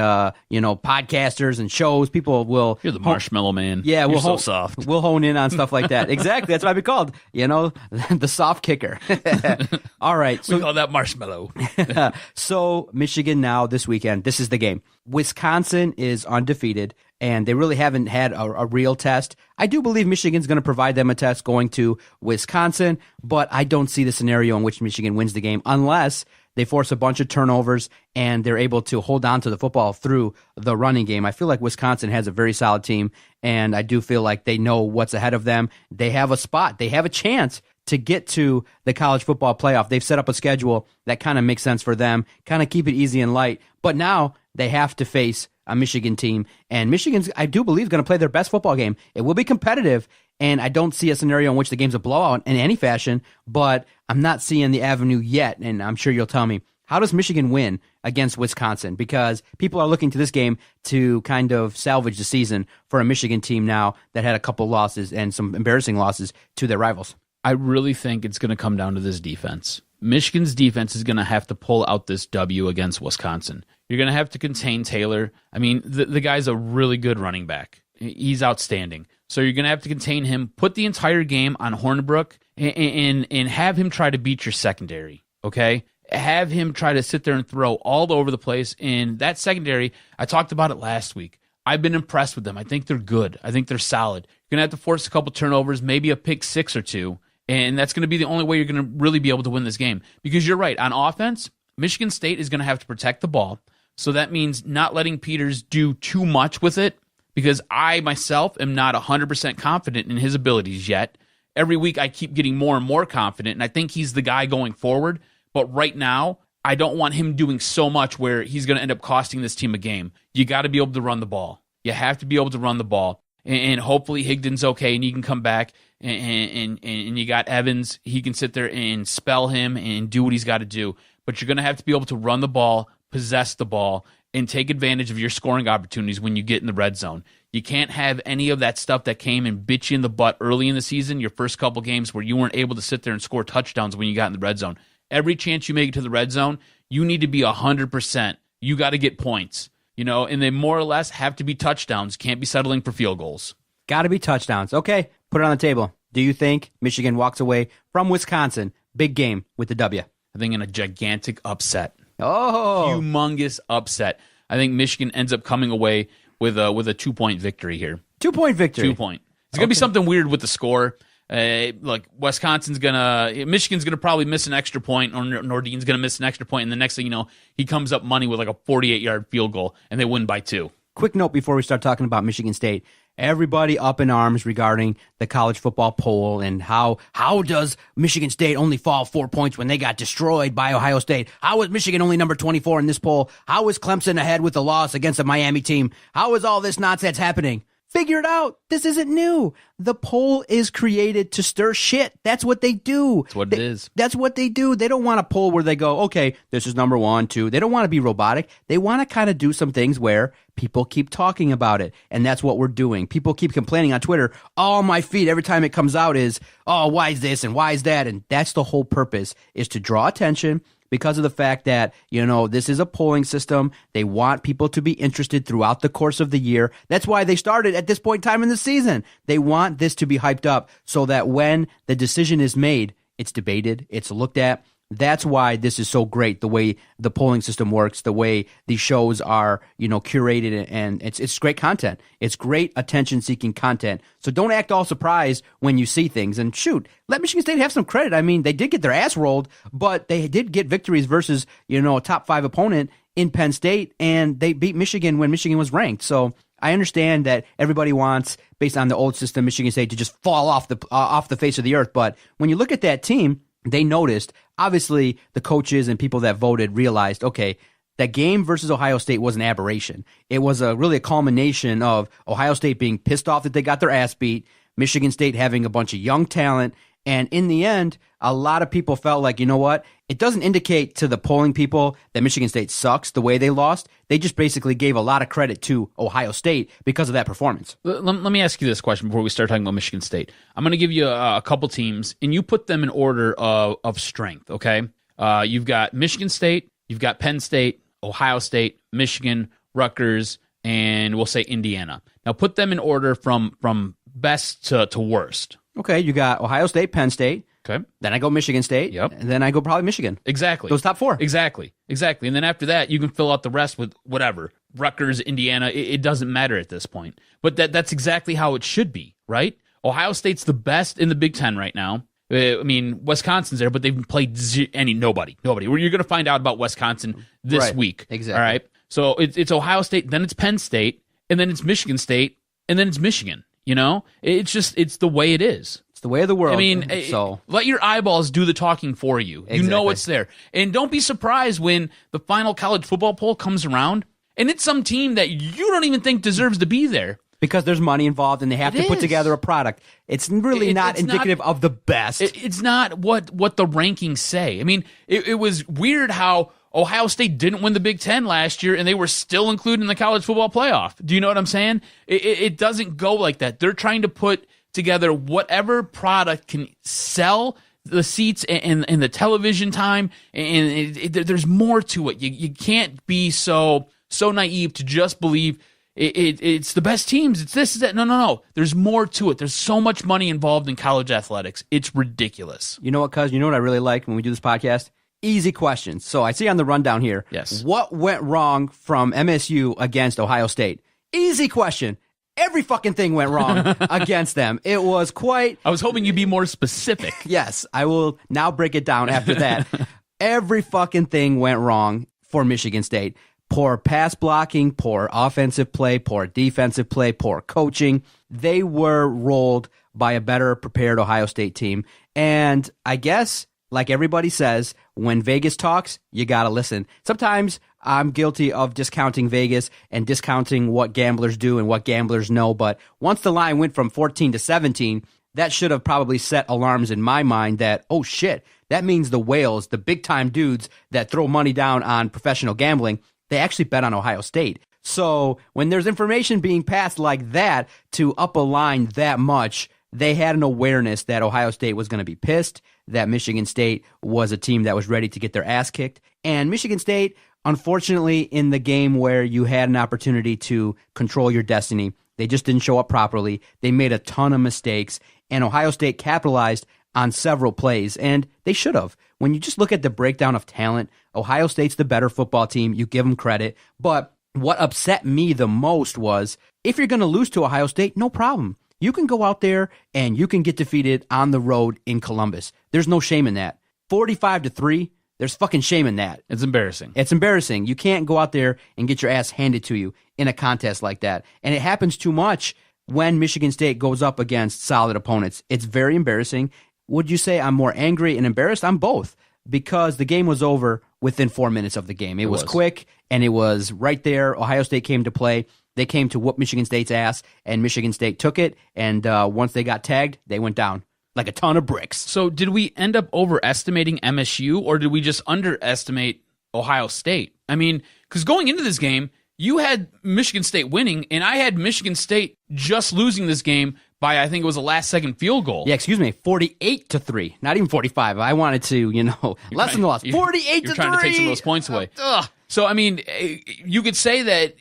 you know, podcasters and shows, people will. You're the marshmallow man. Yeah, You're so soft. We'll hone in on stuff like that. Exactly, that's what I'd be called. You know, the soft kicker. All right, we call that marshmallow. So Michigan now this weekend. This is the game. Wisconsin is undefeated, and they really haven't had a real test. I do believe Michigan's going to provide them a test going to Wisconsin, but I don't see the scenario in which Michigan wins the game unless they force a bunch of turnovers and they're able to hold on to the football through the running game. I feel like Wisconsin has a very solid team, and I do feel like they know what's ahead of them. They have a spot. They have a chance to get to the college football playoff. They've set up a schedule that kind of makes sense for them, kind of keep it easy and light. But now they have to face a Michigan team, and Michigan's, I do believe, going to play their best football game. It will be competitive, and I don't see a scenario in which the game's a blowout in any fashion, but I'm not seeing the avenue yet, and I'm sure you'll tell me. How does Michigan win against Wisconsin? Because people are looking to this game to kind of salvage the season for a Michigan team now that had a couple losses and some embarrassing losses to their rivals. I really think it's going to come down to this defense. Michigan's defense is going to have to pull out this W against Wisconsin. You're going to have to contain Taylor. I mean, the guy's a really good running back. He's outstanding. So you're going to have to contain him, put the entire game on Hornibrook, and have him try to beat your secondary, okay? Have him try to sit there and throw all over the place. And that secondary, I talked about it last week. I've been impressed with them. I think they're good. I think they're solid. You're going to have to force a couple turnovers, maybe a pick 6 or 2, and that's going to be the only way you're going to really be able to win this game. Because you're right, on offense, Michigan State is going to have to protect the ball. So that means not letting Peters do too much with it, because I myself am not 100% confident in his abilities yet. Every week I keep getting more and more confident, and I think he's the guy going forward. But right now, I don't want him doing so much where he's going to end up costing this team a game. You got to be able to run the ball. You have to be able to run the ball. and hopefully Higdon's okay and he can come back, and you got Evans. He can sit there and spell him and do what he's got to do. But you're going to have to be able to run the ball, possess the ball, and take advantage of your scoring opportunities when you get in the red zone. You can't have any of that stuff that came and bit you in the butt early in the season, your first couple games where you weren't able to sit there and score touchdowns when you got in the red zone. Every chance you make it to the red zone, you need to be 100%. You got to get points, and they more or less have to be touchdowns. Can't be settling for field goals. Got to be touchdowns. Okay, put it on the table. Do you think Michigan walks away from Wisconsin, big game, with the W? I think in a gigantic upset. Oh, humongous upset. I think Michigan ends up coming away with a 2-point victory here. 2-point victory. 2-point. It's gonna be something weird with the score. Like Michigan's gonna probably miss an extra point, or Nordine's gonna miss an extra point, and the next thing you know, he comes up money with like a 48-yard field goal, and they win by 2. Quick note before we start talking about Michigan State. Everybody up in arms regarding the college football poll and how does Michigan State only fall 4 points when they got destroyed by Ohio State? How is Michigan only number 24 in this poll? How is Clemson ahead with a loss against a Miami team? How is all this nonsense happening? Figure it out. This isn't new. The poll is created to stir shit. That's what they do. That's what it is. That's what they do. They don't want a poll where they go, okay, this is number 1, 2. They don't want to be robotic. They want to kind of do some things where people keep talking about it. And that's what we're doing. People keep complaining on Twitter. All my feed every time it comes out is, oh, why is this and why is that? And that's the whole purpose, is to draw attention, because of the fact that, this is a polling system. They want people to be interested throughout the course of the year. That's why they started at this point in time in the season. They want this to be hyped up so that when the decision is made, it's debated, it's looked at. That's why this is so great, the way the polling system works, the way these shows are, curated, and it's great content. It's great attention-seeking content. So don't act all surprised when you see things. And shoot, let Michigan State have some credit. I mean, they did get their ass rolled, but they did get victories versus, a top 5 opponent in Penn State, and they beat Michigan when Michigan was ranked. So I understand that everybody wants, based on the old system, Michigan State to just fall off the face of the earth. But when you look at that team, they noticed, obviously, the coaches and people that voted realized, okay, that game versus Ohio State was an aberration. It was really a culmination of Ohio State being pissed off that they got their ass beat, Michigan State having a bunch of young talent, and in the end, a lot of people felt like, you know what? It doesn't indicate to the polling people that Michigan State sucks the way they lost. They just basically gave a lot of credit to Ohio State because of that performance. Let me ask you this question before we start talking about Michigan State. I'm going to give you a couple teams, and you put them in order of strength, okay? You've got Michigan State, you've got Penn State, Ohio State, Michigan, Rutgers, and we'll say Indiana. Now put them in order from best to worst. Okay, you got Ohio State, Penn State. Okay. Then I go Michigan State. Yep. And then I go probably Michigan. Exactly. Those top 4. Exactly. And then after that, you can fill out the rest with whatever. Rutgers, Indiana, it doesn't matter at this point. But that's exactly how it should be, right? Ohio State's the best in the Big Ten right now. I mean, Wisconsin's there, but they've played nobody. You're going to find out about Wisconsin this week. Exactly. All right? So it's Ohio State, then it's Penn State, and then it's Michigan State, and then it's Michigan. It's the way it is. It's the way of the world. I mean, let your eyeballs do the talking for you. Exactly. You know it's there. And don't be surprised when the final college football poll comes around and it's some team that you don't even think deserves to be there. Because there's money involved and they have to put together a product. It's really not indicative of the best. It's not what the rankings say. I mean, it was weird how Ohio State didn't win the Big Ten last year, and they were still included in the college football playoff. Do you know what I'm saying? It doesn't go like that. They're trying to put together whatever product can sell the seats and the television time, and there's more to it. You can't be so naive to just believe it's the best teams. It's this, is that. No. There's more to it. There's so much money involved in college athletics. It's ridiculous. You know what, cuz? You know what I really like when we do this podcast? Easy questions. So I see on the rundown here. Yes. What went wrong from MSU against Ohio State? Easy question. Every fucking thing went wrong against them. It was quite... I was hoping you'd be more specific. Yes, I will now break it down after that. Every fucking thing went wrong for Michigan State. Poor pass blocking, poor offensive play, poor defensive play, poor coaching. They were rolled by a better prepared Ohio State team. And I guess like everybody says, when Vegas talks, you got to listen. Sometimes I'm guilty of discounting Vegas and discounting what gamblers do and what gamblers know. But once the line went from 14 to 17, that should have probably set alarms in my mind that, oh shit, that means the whales, the big time dudes that throw money down on professional gambling, they actually bet on Ohio State. So when there's information being passed like that to up a line that much, they had an awareness that Ohio State was going to be pissed, that Michigan State was a team that was ready to get their ass kicked. And Michigan State, unfortunately, in the game where you had an opportunity to control your destiny, they just didn't show up properly. They made a ton of mistakes, and Ohio State capitalized on several plays, and they should have. When you just look at the breakdown of talent, Ohio State's the better football team. You give them credit. But what upset me the most was, if you're going to lose to Ohio State, no problem. You can go out there and you can get defeated on the road in Columbus. There's no shame in that. 45-3, there's fucking shame in that. It's embarrassing. It's embarrassing. You can't go out there and get your ass handed to you in a contest like that. And it happens too much when Michigan State goes up against solid opponents. It's very embarrassing. Would you say I'm more angry and embarrassed? I'm both, because the game was over within 4 minutes of the game. It was quick, and it was right there. Ohio State came to play. They came to whoop Michigan State's ass, and Michigan State took it, and once they got tagged, they went down like a ton of bricks. So did we end up overestimating MSU, or did we just underestimate Ohio State? I mean, because going into this game, you had Michigan State winning, and I had Michigan State just losing this game by, I think it was a last-second field goal. Yeah, excuse me, 48-3, not even 45. I wanted to, lessen the loss. 48-3. You're trying to take some of those points away. So, I mean, you could say that,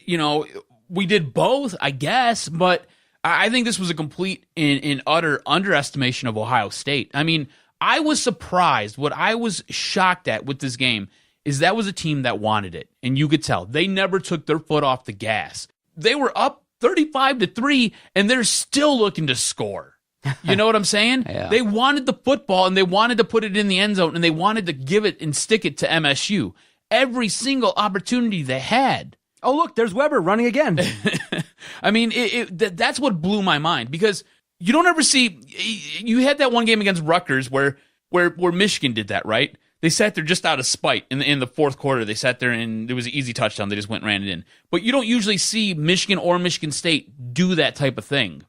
we did both, I guess, but I think this was a complete and utter underestimation of Ohio State. I mean, I was surprised. What I was shocked at with this game is that was a team that wanted it, and you could tell. They never took their foot off the gas. They were up 35-3, and they're still looking to score. You know what I'm saying? Yeah. They wanted the football, and they wanted to put it in the end zone, and they wanted to give it and stick it to MSU. Every single opportunity they had. Oh, look, there's Weber running again. I mean, that's what blew my mind, because you don't ever see. You had that one game against Rutgers where Michigan did that, right? They sat there just out of spite in the fourth quarter. They sat there and it was an easy touchdown. They just went and ran it in. But you don't usually see Michigan or Michigan State do that type of thing.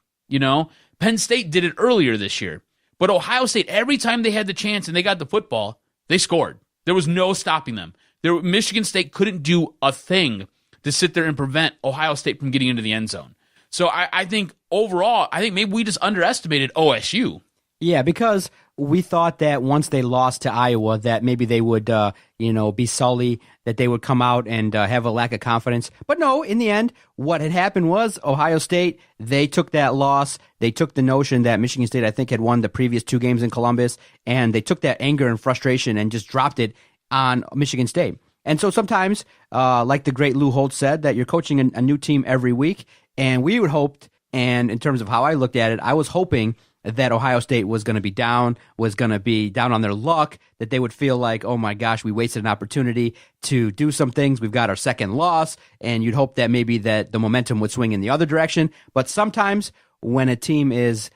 Penn State did it earlier this year. But Ohio State, every time they had the chance and they got the football, they scored. There was no stopping them. Michigan State couldn't do a thing to sit there and prevent Ohio State from getting into the end zone. So I think overall, maybe we just underestimated OSU. Yeah, because we thought that once they lost to Iowa, that maybe they would, be sully, that they would come out and have a lack of confidence. But no, in the end, what had happened was Ohio State, they took that loss. They took the notion that Michigan State, I think, had won the previous 2 games in Columbus, and they took that anger and frustration and just dropped it on Michigan State. And so sometimes, like the great Lou Holtz said, that you're coaching a new team every week, and we would hoped, and in terms of how I looked at it, I was hoping that Ohio State was going to be down on their luck, that they would feel like, oh my gosh, we wasted an opportunity to do some things. We've got our second loss, and you'd hope that maybe that the momentum would swing in the other direction. But sometimes when a team has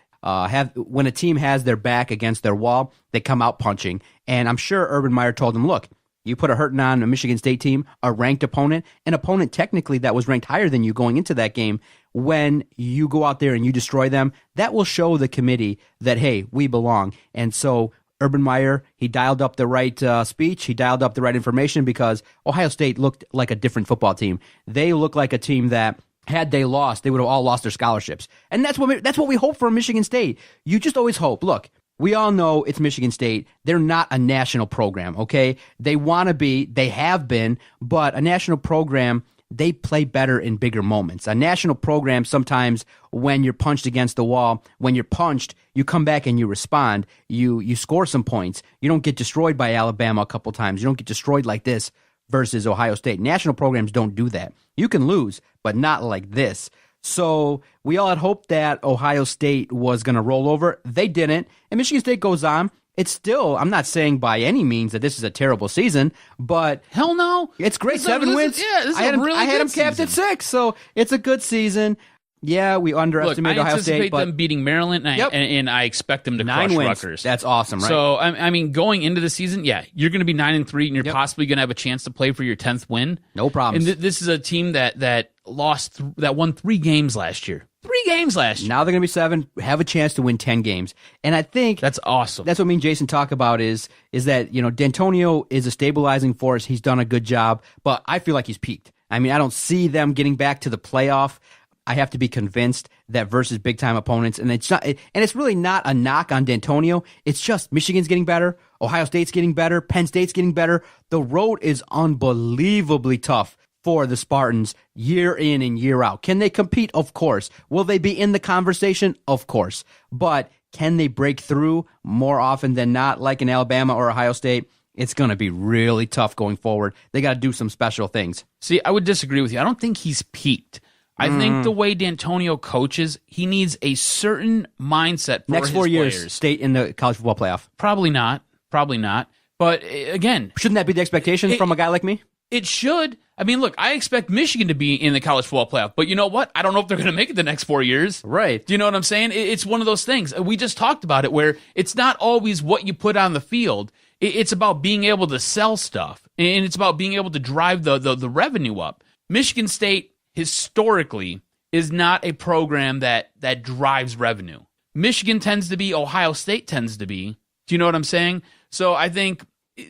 their back against their wall, they come out punching. And I'm sure Urban Meyer told them, look, you put a hurting on a Michigan State team, a ranked opponent, an opponent technically that was ranked higher than you going into that game. When you go out there and you destroy them, that will show the committee that, hey, we belong. And so Urban Meyer, he dialed up the right speech. He dialed up the right information, because Ohio State looked like a different football team. They look like a team that, had they lost, they would have all lost their scholarships. And that's what we hope for Michigan State. You just always hope. Look, we all know it's Michigan State. They're not a national program, okay? They want to be, they have been, but a national program, they play better in bigger moments. A national program, sometimes when you're punched against the wall, when you're punched, you come back and you respond. You score some points. You don't get destroyed by Alabama a couple times. You don't get destroyed like this versus Ohio State. National programs don't do that. You can lose, but not like this. So we all had hoped that Ohio State was going to roll over. They didn't. And Michigan State goes on. It's still, I'm not saying by any means that this is a terrible season, but hell no. It's great. 7 wins. This is a really I had good them capped season. at 6, so it's a good season. Yeah, we Look, underestimated I Ohio anticipate State, but them beating Maryland, and, Yep. and I expect them to 9 crush wins. Rutgers. That's awesome, right? So, I mean, going into the season, yeah, you're going to be 9-3, and you're Yep. possibly going to have a chance to play for your 10th win. No problems. And this is a team that won 3 games last year. 3 games last year. Now they're going to be 7, have a chance to win 10 games. And I think That's awesome. that's what me and Jason talk about is that, D'Antonio is a stabilizing force. He's done a good job, but I feel like he's peaked. I mean, I don't see them getting back to the playoff. I have to be convinced that versus big time opponents, and it's really not a knock on D'Antonio. It's just Michigan's getting better, Ohio State's getting better, Penn State's getting better. The road is unbelievably tough for the Spartans year in and year out. Can they compete? Of course. Will they be in the conversation? Of course. But can they break through more often than not, like in Alabama or Ohio State? It's going to be really tough going forward. They got to do some special things. See, I would disagree with you. I don't think he's peaked. I think the way D'Antonio coaches, he needs a certain mindset for Next his 4 years, players. State in the college football playoff. Probably not. But again, Shouldn't that be the expectation from a guy like me? it should. I mean, look, I expect Michigan to be in the college football playoff, but you know what? I don't know if they're going to make it the next 4 years. Right. Do you know what I'm saying? It's one of those things. We just talked about it where it's not always what you put on the field. It's about being able to sell stuff, and it's about being able to drive the revenue up. Michigan State, historically, is not a program that drives revenue. Michigan tends to be, Ohio State tends to be. Do you know what I'm saying? So I think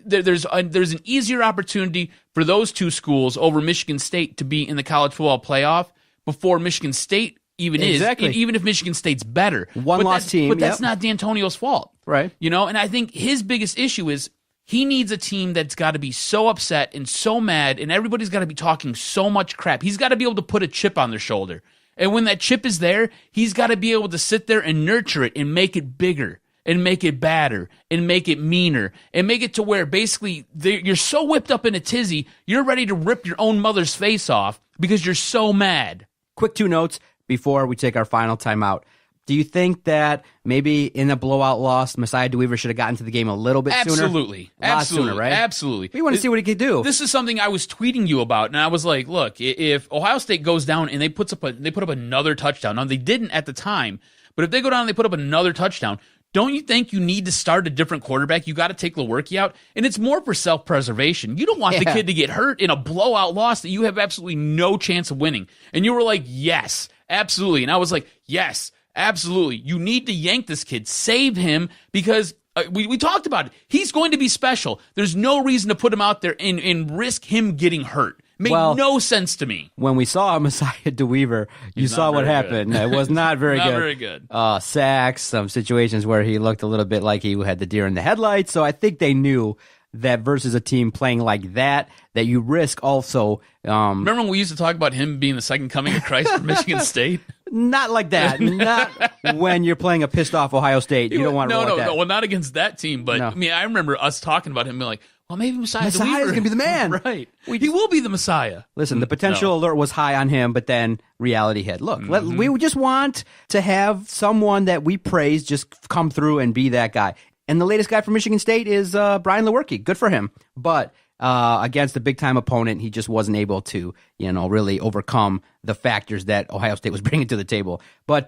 there's an easier opportunity for those two schools over Michigan State to be in the college football playoff before Michigan State even Exactly. is, even if Michigan State's better. One-loss team, But that's yep. not D'Antonio's fault. Right. And I think his biggest issue is he needs a team that's got to be so upset and so mad, and everybody's got to be talking so much crap. He's got to be able to put a chip on their shoulder. And when that chip is there, he's got to be able to sit there and nurture it and make it bigger and make it badder and make it meaner and make it to where basically you're so whipped up in a tizzy, you're ready to rip your own mother's face off because you're so mad. Quick 2 notes before we take our final timeout. Do you think that maybe in a blowout loss, Messiah DeWeaver should have gotten to the game a little bit sooner? Absolutely. A lot Absolutely. sooner, right? Absolutely. We want to see what he could do. This is something I was tweeting you about, and I was like, look, if Ohio State goes down and they put up another touchdown, now they didn't at the time, but if they go down and they put up another touchdown, don't you think you need to start a different quarterback? You got to take Lewerke out, and it's more for self-preservation. You don't want the kid to get hurt in a blowout loss that you have absolutely no chance of winning. And you were like, yes, absolutely. And I was like, yes, absolutely. You need to yank this kid, save him, because we talked about it. He's going to be special. There's no reason to put him out there and risk him getting hurt. Made no sense to me. When we saw Messiah DeWeaver, you saw what happened. It was not very Not good. very good. Sacks, some situations where he looked a little bit like he had the deer in the headlights. So I think they knew that versus a team playing like that you risk also. Remember when we used to talk about him being the second coming of Christ for Michigan State? Not like that. Not when you're playing a pissed off Ohio State. You don't want to roll like that. No, well, not against that team. But No. I mean, I remember us talking about him being like, well, maybe Messiah's going to be the man. Right. He will be the Messiah. Listen, the potential alert was high on him, but then reality hit. Look, we just want to have someone that we praise just come through and be that guy. And the latest guy from Michigan State is Brian Lewerke. Good for him. But against a big-time opponent, he just wasn't able to, really overcome the factors that Ohio State was bringing to the table. But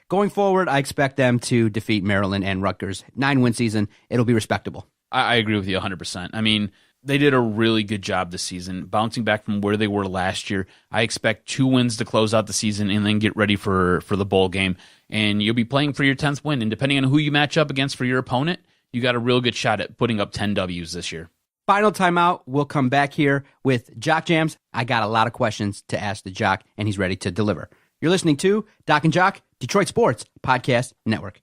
going forward, I expect them to defeat Maryland and Rutgers. 9-win season. It'll be respectable. I agree with you 100%. I mean, they did a really good job this season, bouncing back from where they were last year. I expect 2 wins to close out the season and then get ready for the bowl game. And you'll be playing for your 10th win. And depending on who you match up against for your opponent, you got a real good shot at putting up 10 W's this year. Final timeout. We'll come back here with Jock Jams. I got a lot of questions to ask the Jock, and he's ready to deliver. You're listening to Doc and Jock, Detroit Sports Podcast Network.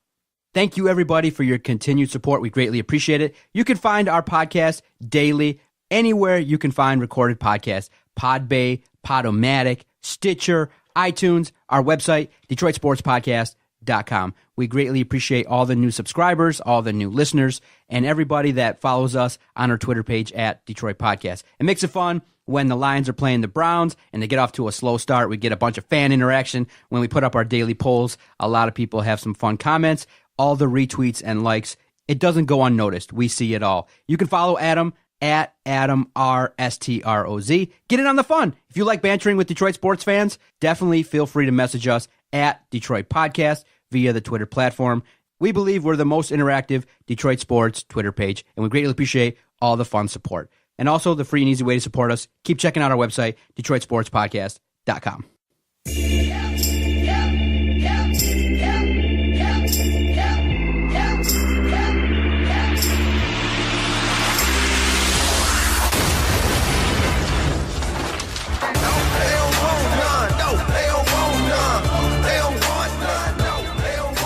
Thank you, everybody, for your continued support. We greatly appreciate it. You can find our podcast daily anywhere you can find recorded podcasts. Podbay, Podomatic, Stitcher, iTunes, our website, DetroitSportsPodcast.com. We greatly appreciate all the new subscribers, all the new listeners, and everybody that follows us on our Twitter page at Detroit Podcast. It makes it fun when the Lions are playing the Browns and they get off to a slow start. We get a bunch of fan interaction when we put up our daily polls. A lot of people have some fun comments. All the retweets and likes, it doesn't go unnoticed. We see it all. You can follow Adam at AdamRSTROZ. Get in on the fun. If you like bantering with Detroit sports fans, definitely feel free to message us at Detroit Podcast via the Twitter platform. We believe we're the most interactive Detroit sports Twitter page, and we greatly appreciate all the fun support. And also the free and easy way to support us. Keep checking out our website, DetroitSportsPodcast.com.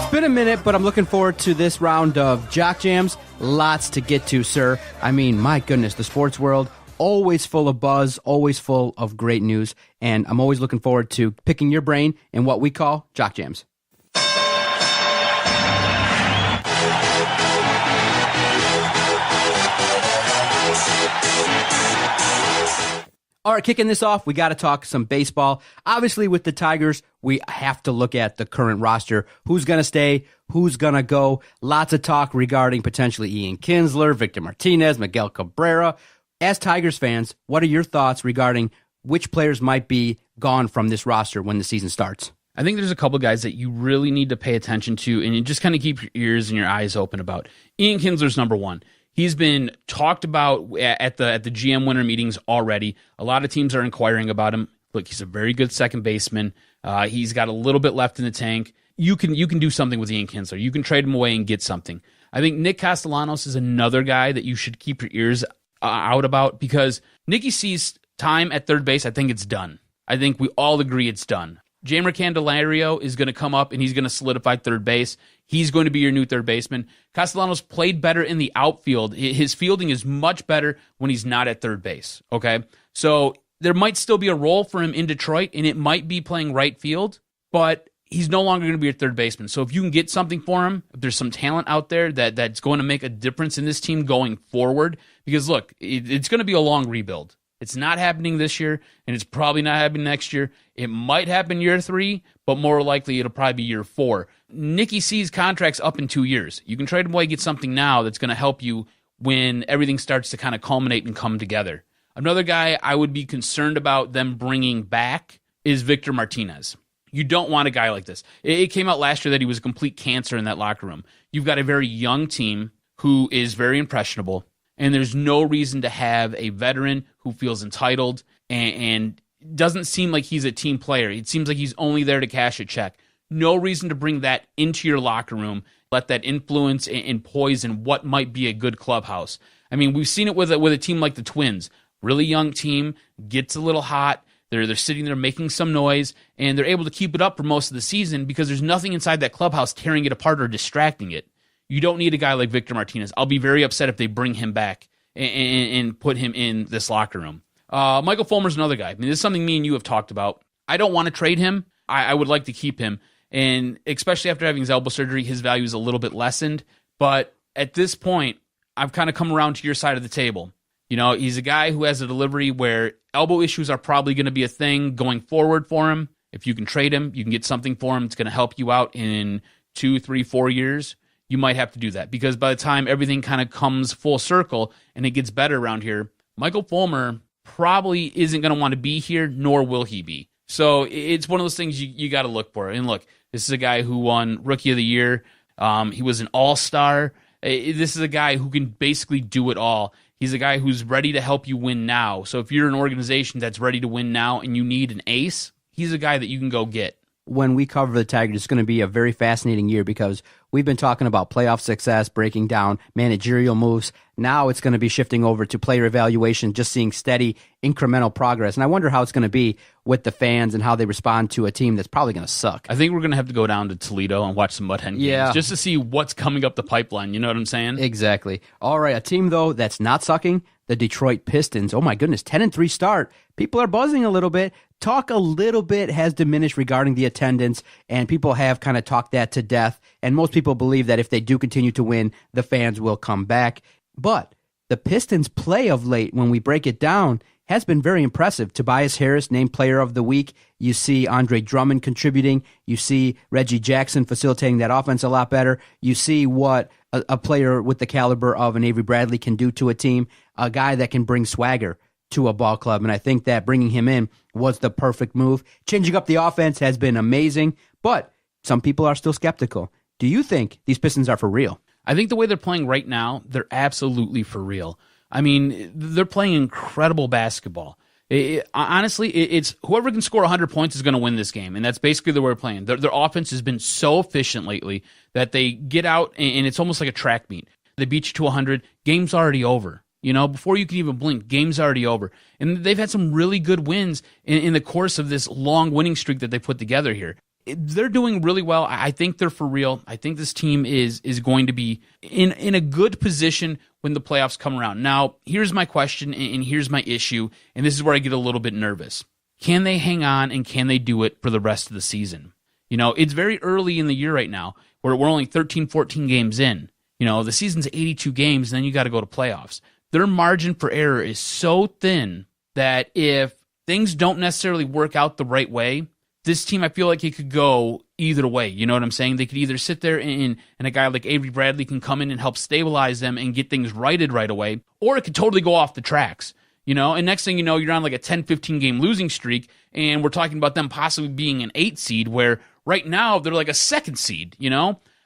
It's been a minute, but I'm looking forward to this round of Jock Jams. Lots to get to, sir. I mean, my goodness, the sports world, always full of buzz, always full of great news, and I'm always looking forward to picking your brain in what we call Jock Jams. All right, kicking this off, we got to talk some baseball. Obviously, with the Tigers, we have to look at the current roster. Who's going to stay? Who's going to go? Lots of talk regarding potentially Ian Kinsler, Victor Martinez, Miguel Cabrera. As Tigers fans, what are your thoughts regarding which players might be gone from this roster when the season starts? I think there's a couple guys that you really need to pay attention to, and you just kind of keep your ears and your eyes open about. Ian Kinsler's number one. He's been talked about at the GM winter meetings already. A lot of teams are inquiring about him. Look, he's a very good second baseman. He's got a little bit left in the tank. You can do something with Ian Kinsler. You can trade him away and get something. I think Nick Castellanos is another guy that you should keep your ears out about, because Nicky C's time at third base, I think it's done. I think we all agree it's done. Jeimer Candelario is going to come up and he's going to solidify third base. He's going to be your new third baseman. Castellanos played better in the outfield. His fielding is much better when he's not at third base, okay? So there might still be a role for him in Detroit, and it might be playing right field, but he's no longer going to be your third baseman. So if you can get something for him, if there's some talent out there that's going to make a difference in this team going forward, because look, it's going to be a long rebuild. It's not happening this year, and it's probably not happening next year. It might happen year 3, but more likely it'll probably be year 4. Nicky C's contract's up in 2 years. You can trade him away, get something now that's going to help you when everything starts to kind of culminate and come together. Another guy I would be concerned about them bringing back is Victor Martinez. You don't want a guy like this. It came out last year that he was a complete cancer in that locker room. You've got a very young team who is very impressionable, and there's no reason to have a veteran who feels entitled and doesn't seem like he's a team player. It seems like he's only there to cash a check. No reason to bring that into your locker room. Let that influence and poison what might be a good clubhouse. I mean, we've seen it with a team like the Twins. Really young team, gets a little hot. They're sitting there making some noise, and they're able to keep it up for most of the season because there's nothing inside that clubhouse tearing it apart or distracting it. You don't need a guy like Victor Martinez. I'll be very upset if they bring him back and put him in this locker room. Michael Fulmer's another guy. I mean, this is something me and you have talked about. I don't want to trade him. I would like to keep him. And especially after having his elbow surgery, his value is a little bit lessened. But at this point, I've kind of come around to your side of the table. You know, he's a guy who has a delivery where elbow issues are probably going to be a thing going forward for him. If you can trade him, you can get something for him. It's going to help you out in 2, 3, 4 years. You might have to do that because by the time everything kind of comes full circle and it gets better around here, Michael Fulmer probably isn't going to want to be here, nor will he be. So it's one of those things you got to look for. And look, this is a guy who won Rookie of the Year. He was an all-star. This is a guy who can basically do it all. He's a guy who's ready to help you win now. So if you're an organization that's ready to win now and you need an ace, he's a guy that you can go get. When we cover the Tigers, it's going to be a very fascinating year because we've been talking about playoff success, breaking down managerial moves. Now it's going to be shifting over to player evaluation, just seeing steady incremental progress. And I wonder how it's going to be with the fans and how they respond to a team that's probably going to suck. I think we're going to have to go down to Toledo and watch some Mud Hen games just to see what's coming up the pipeline. You know what I'm saying? Exactly. All right, a team, though, that's not sucking, the Detroit Pistons. Oh, my goodness, 10-3 start. People are buzzing a little bit. Talk a little bit has diminished regarding the attendance, and people have kind of talked that to death. And most people believe that if they do continue to win, the fans will come back. But the Pistons' play of late, when we break it down, has been very impressive. Tobias Harris named Player of the Week. You see Andre Drummond contributing. You see Reggie Jackson facilitating that offense a lot better. You see what a player with the caliber of an Avery Bradley can do to a team, a guy that can bring swagger to a ball club. And I think that bringing him in was the perfect move. Changing up the offense has been amazing. But some people are still skeptical. Do you think these Pistons are for real? I think the way they're playing right now, they're absolutely for real. I mean, they're playing incredible basketball. Honestly, it's whoever can score 100 points is going to win this game, and that's basically the way we're playing. Their offense has been so efficient lately that they get out, and it's almost like a track meet. They beat you to 100, game's already over. Before you can even blink, game's already over. And they've had some really good wins in the course of this long winning streak that they put together here. They're doing really well. I think they're for real. I think this team is going to be in a good position when the playoffs come around. Now, here's my question and here's my issue, and this is where I get a little bit nervous. Can they hang on and can they do it for the rest of the season? It's very early in the year right now where we're only 13, 14 games in. The season's 82 games, and then you got to go to playoffs. Their margin for error is so thin that if things don't necessarily work out the right way, this team, I feel like it could go either way. You know what I'm saying? They could either sit there and a guy like Avery Bradley can come in and help stabilize them and get things righted right away, or it could totally go off the tracks. And next thing you know, you're on like a 10, 15 game losing streak, and we're talking about them possibly being an 8 seed, where right now they're like a 2nd seed,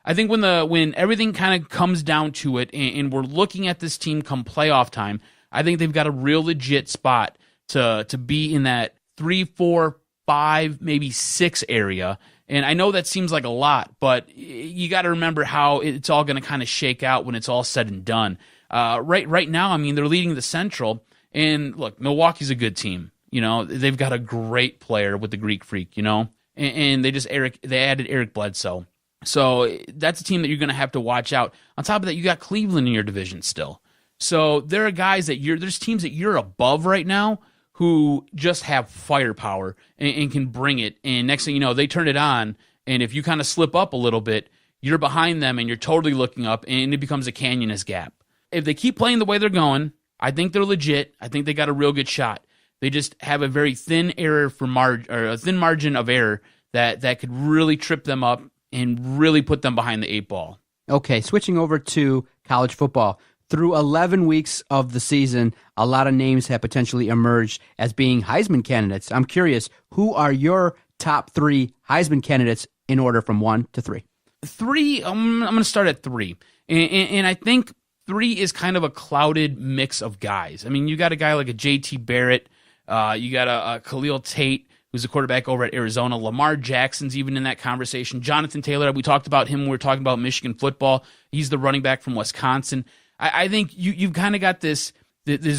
I think when everything kind of comes down to it and we're looking at this team come playoff time, I think they've got a real legit spot to be in that 3, 4, 5, maybe 6 area. And I know that seems like a lot, but you got to remember how it's all going to kind of shake out when it's all said and done. Right now, I mean, they're leading the Central, and look, Milwaukee's a good team. They've got a great player with the Greek Freak, and they added Eric Bledsoe. So that's a team that you're going to have to watch out. On top of that, you got Cleveland in your division still. So there are guys there's teams that you're above right now who just have firepower and can bring it. And next thing you know, they turn it on. And if you kind of slip up a little bit, you're behind them and you're totally looking up, and it becomes a canyonous gap. If they keep playing the way they're going, I think they're legit. I think they got a real good shot. They just have a very thin thin margin of error that could really trip them up and really put them behind the 8 ball. Okay, switching over to college football. Through 11 weeks of the season, a lot of names have potentially emerged as being Heisman candidates. I'm curious, who are your top 3 Heisman candidates in order from 1 to 3? 3, I'm going to start at 3. And I think 3 is kind of a clouded mix of guys. I mean, you got a guy like a J.T. Barrett. You got a Khalil Tate, who's a quarterback over at Arizona. Lamar Jackson's even in that conversation. Jonathan Taylor, we talked about him when we were talking about Michigan football. He's the running back from Wisconsin. I think you've kind of got this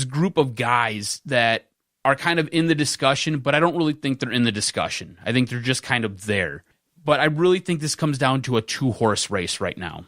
group of guys that are kind of in the discussion, but I don't really think they're in the discussion. I think they're just kind of there. But I really think this comes down to a 2-horse race right now.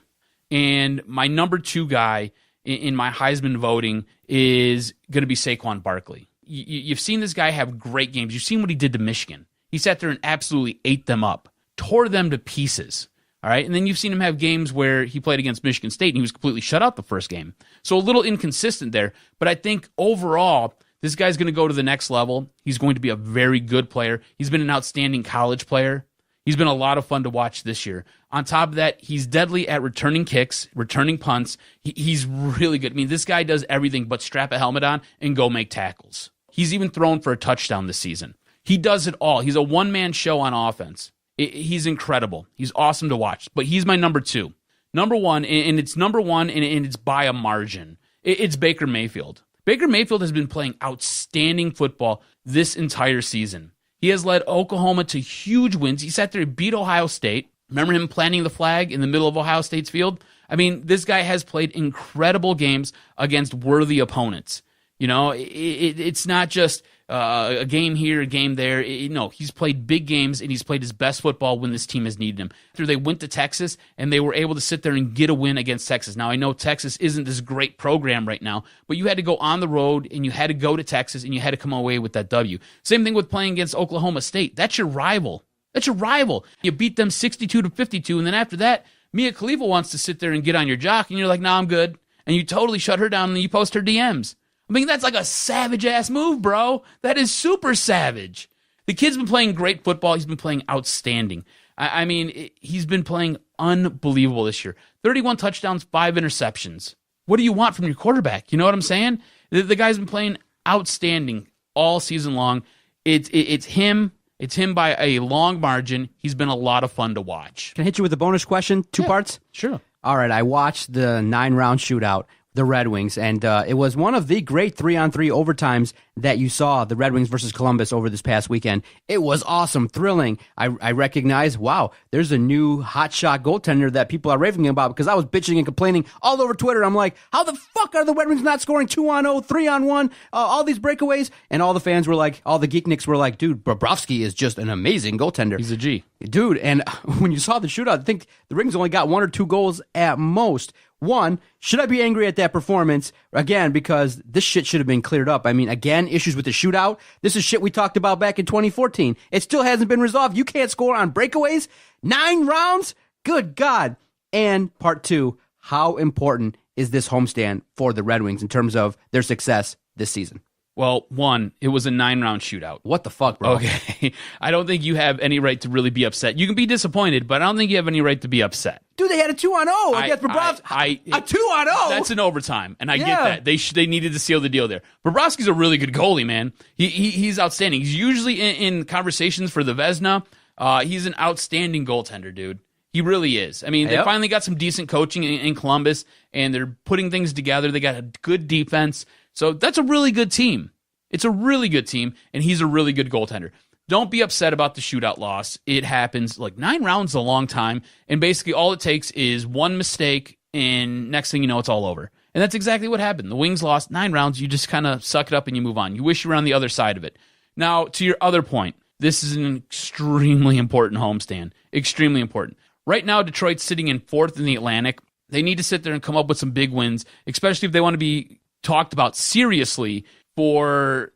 And my number 2 guy in my Heisman voting is going to be Saquon Barkley. You've seen this guy have great games. You've seen what he did to Michigan. He sat there and absolutely ate them up, tore them to pieces. All right, and then you've seen him have games where he played against Michigan State and he was completely shut out the first game. So a little inconsistent there, but I think overall, this guy's going to go to the next level. He's going to be a very good player. He's been an outstanding college player. He's been a lot of fun to watch this year. On top of that, he's deadly at returning kicks, returning punts. He's really good. I mean, this guy does everything but strap a helmet on and go make tackles. He's even thrown for a touchdown this season. He does it all. He's a one-man show on offense. He's incredible. He's awesome to watch. But he's my number 2. Number 1, and it's number 1, and it's by a margin. It's Baker Mayfield. Baker Mayfield has been playing outstanding football this entire season. He has led Oklahoma to huge wins. He sat there and beat Ohio State. Remember him planting the flag in the middle of Ohio State's field? I mean, this guy has played incredible games against worthy opponents. It's not just a game here, a game there. No, he's played big games, and he's played his best football when this team has needed him. After they went to Texas, and they were able to sit there and get a win against Texas. Now, I know Texas isn't this great program right now, but you had to go on the road, and you had to go to Texas, and you had to come away with that W. Same thing with playing against Oklahoma State. That's your rival. You beat them 62-52, and then after that, Mia Khalifa wants to sit there and get on your jock, and you're like, nah, I'm good. And you totally shut her down, and you post her DMs. I mean, that's like a savage-ass move, bro. That is super savage. The kid's been playing great football. He's been playing outstanding. I mean, he's been playing unbelievable this year. 31 touchdowns, 5 interceptions. What do you want from your quarterback? You know what I'm saying? The guy's been playing outstanding all season long. It's him It's him by a long margin. He's been a lot of fun to watch. Can I hit you with a bonus question? Two parts? Sure. All right, I watched the 9-round shootout, the Red Wings, and it was one of the great 3-on-3 overtimes that you saw, the Red Wings versus Columbus over this past weekend. It was awesome, thrilling. I recognize, wow, there's a new hotshot goaltender that people are raving about, because I was bitching and complaining all over Twitter. I'm like, how the fuck are the Red Wings not scoring 2-on-0, 3-on-1, all these breakaways? And all the fans were like, all the geekniks were like, dude, Bobrovsky is just an amazing goaltender. He's a G. Dude, and when you saw the shootout, I think the Rings only got 1 or 2 goals at most. One, should I be angry at that performance? Again, because this shit should have been cleared up. I mean, again, issues with the shootout. This is shit we talked about back in 2014. It still hasn't been resolved. You can't score on breakaways? 9 rounds? Good God. And part 2, how important is this homestand for the Red Wings in terms of their success this season? Well, 1, it was a 9-round shootout. What the fuck, bro? Okay. I don't think you have any right to really be upset. You can be disappointed, but I don't think you have any right to be upset. Dude, they had a 2-on-0 against Bobrovsky. A 2-on-0? That's an overtime, and I get that. They needed to seal the deal there. Bobrovsky's a really good goalie, man. He's outstanding. He's usually in conversations for the Vezina. He's an outstanding goaltender, dude. He really is. I mean, they finally got some decent coaching in Columbus, and they're putting things together. They got a good defense. So that's a really good team. It's a really good team, and he's a really good goaltender. Don't be upset about the shootout loss. It happens. Like, 9 rounds is a long time, and basically all it takes is one mistake, and next thing you know, it's all over. And that's exactly what happened. The Wings lost 9 rounds. You just kind of suck it up and you move on. You wish you were on the other side of it. Now, to your other point, this is an extremely important homestand. Extremely important. Right now, Detroit's sitting in 4th in the Atlantic. They need to sit there and come up with some big wins, especially if they want to be talked about seriously for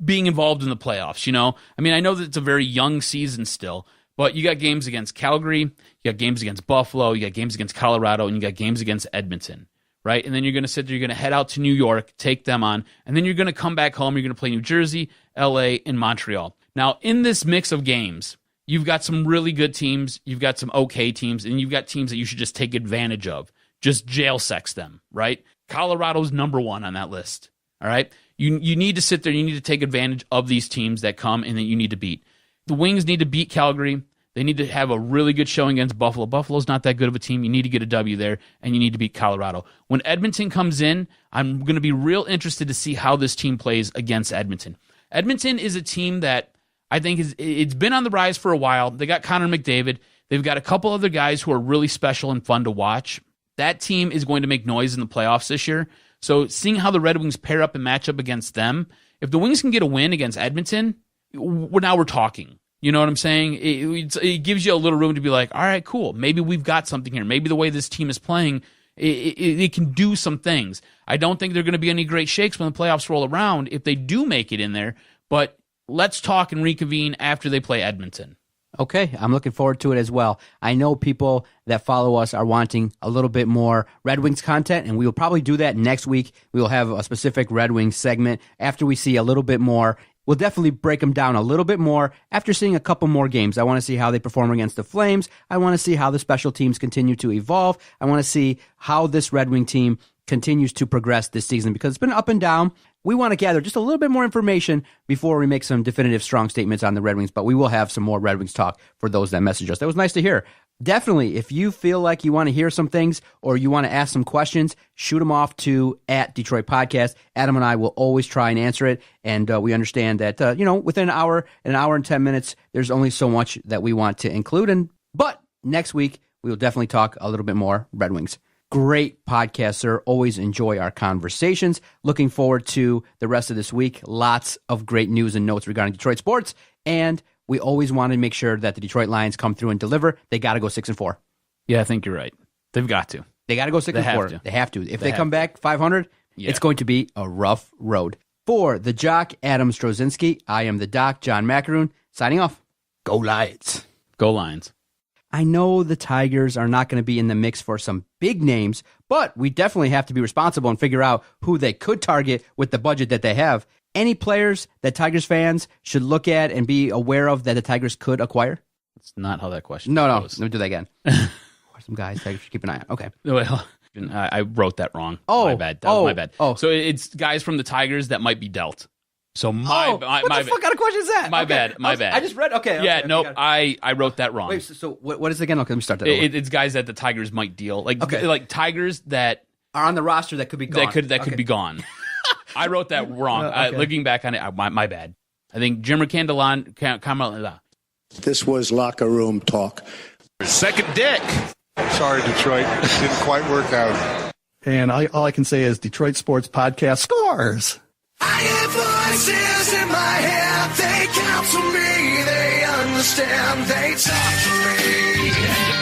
being involved in the playoffs, you know? I mean, I know that it's a very young season still, but you got games against Calgary, you got games against Buffalo, you got games against Colorado, and you got games against Edmonton, right? And then you're going to sit there, you're going to head out to New York, take them on, and then you're going to come back home, you're going to play New Jersey, LA, and Montreal. Now, in this mix of games, you've got some really good teams, you've got some okay teams, and you've got teams that you should just take advantage of. Just jail sex them, right? Colorado's number 1 on that list, all right? You need to sit there, you need to take advantage of these teams that come and that you need to beat. The Wings need to beat Calgary. They need to have a really good showing against Buffalo. Buffalo's not that good of a team. You need to get a W there, and you need to beat Colorado. When Edmonton comes in, I'm going to be real interested to see how this team plays against Edmonton. Edmonton is a team that I think it's been on the rise for a while. They got Connor McDavid. They've got a couple other guys who are really special and fun to watch. That team is going to make noise in the playoffs this year. So seeing how the Red Wings pair up and match up against them, if the Wings can get a win against Edmonton, now we're talking. You know what I'm saying? It gives you a little room to be like, all right, cool. Maybe we've got something here. Maybe the way this team is playing, it can do some things. I don't think there are going to be any great shakes when the playoffs roll around if they do make it in there, but let's talk and reconvene after they play Edmonton. Okay, I'm looking forward to it as well. I know people that follow us are wanting a little bit more Red Wings content, and we will probably do that next week. We will have a specific Red Wings segment after we see a little bit more. We'll definitely break them down a little bit more after seeing a couple more games. I want to see how they perform against the Flames. I want to see how the special teams continue to evolve. I want to see how this Red Wing team continues to progress this season, because it's been up and down. We want to gather just a little bit more information before we make some definitive, strong statements on the Red Wings, but we will have some more Red Wings talk for those that message us. That was nice to hear. Definitely, if you feel like you want to hear some things or you want to ask some questions, shoot them off to @Detroit Podcast. Adam and I will always try and answer it, and we understand that within an hour and 10 minutes, there's only so much that we want to include. But next week, we will definitely talk a little bit more Red Wings. Great podcast, sir. Always enjoy our conversations. Looking forward to the rest of this week. Lots of great news and notes regarding Detroit sports. And we always want to make sure that the Detroit Lions come through and deliver. They got to go 6-4. Yeah, I think you're right. They've got to. They got to go 6-4. They have to. If they come back 500, it's going to be a rough road. For the Jock, Adam Strozinski, I am the Doc, John Macaroon, signing off. Go Lions. Go Lions. I know the Tigers are not going to be in the mix for some big names, but we definitely have to be responsible and figure out who they could target with the budget that they have. Any players that Tigers fans should look at and be aware of that the Tigers could acquire? That's not how that question Let goes. me do that again. Some guys Tigers should keep an eye on. Okay. Well, I wrote that wrong. Oh. My bad. That was my bad. Oh. So it's guys from the Tigers that might be dealt. So what the fuck kind of question is that? My bad. I just read. Okay. Yeah, okay, nope. I wrote that wrong. Wait, so what is it again? Okay, let me start that over. It's guys that the Tigers might deal, like Tigers that Are on the roster that could be gone. that could be gone. I wrote that wrong. Okay. Looking back on it, my bad. I think Jimmer Candelan. This was locker room talk. Second dick. Sorry, Detroit. Didn't quite work out. And all I can say is Detroit Sports Podcast scores. I hear voices in my head. They counsel me. They understand. They talk to me.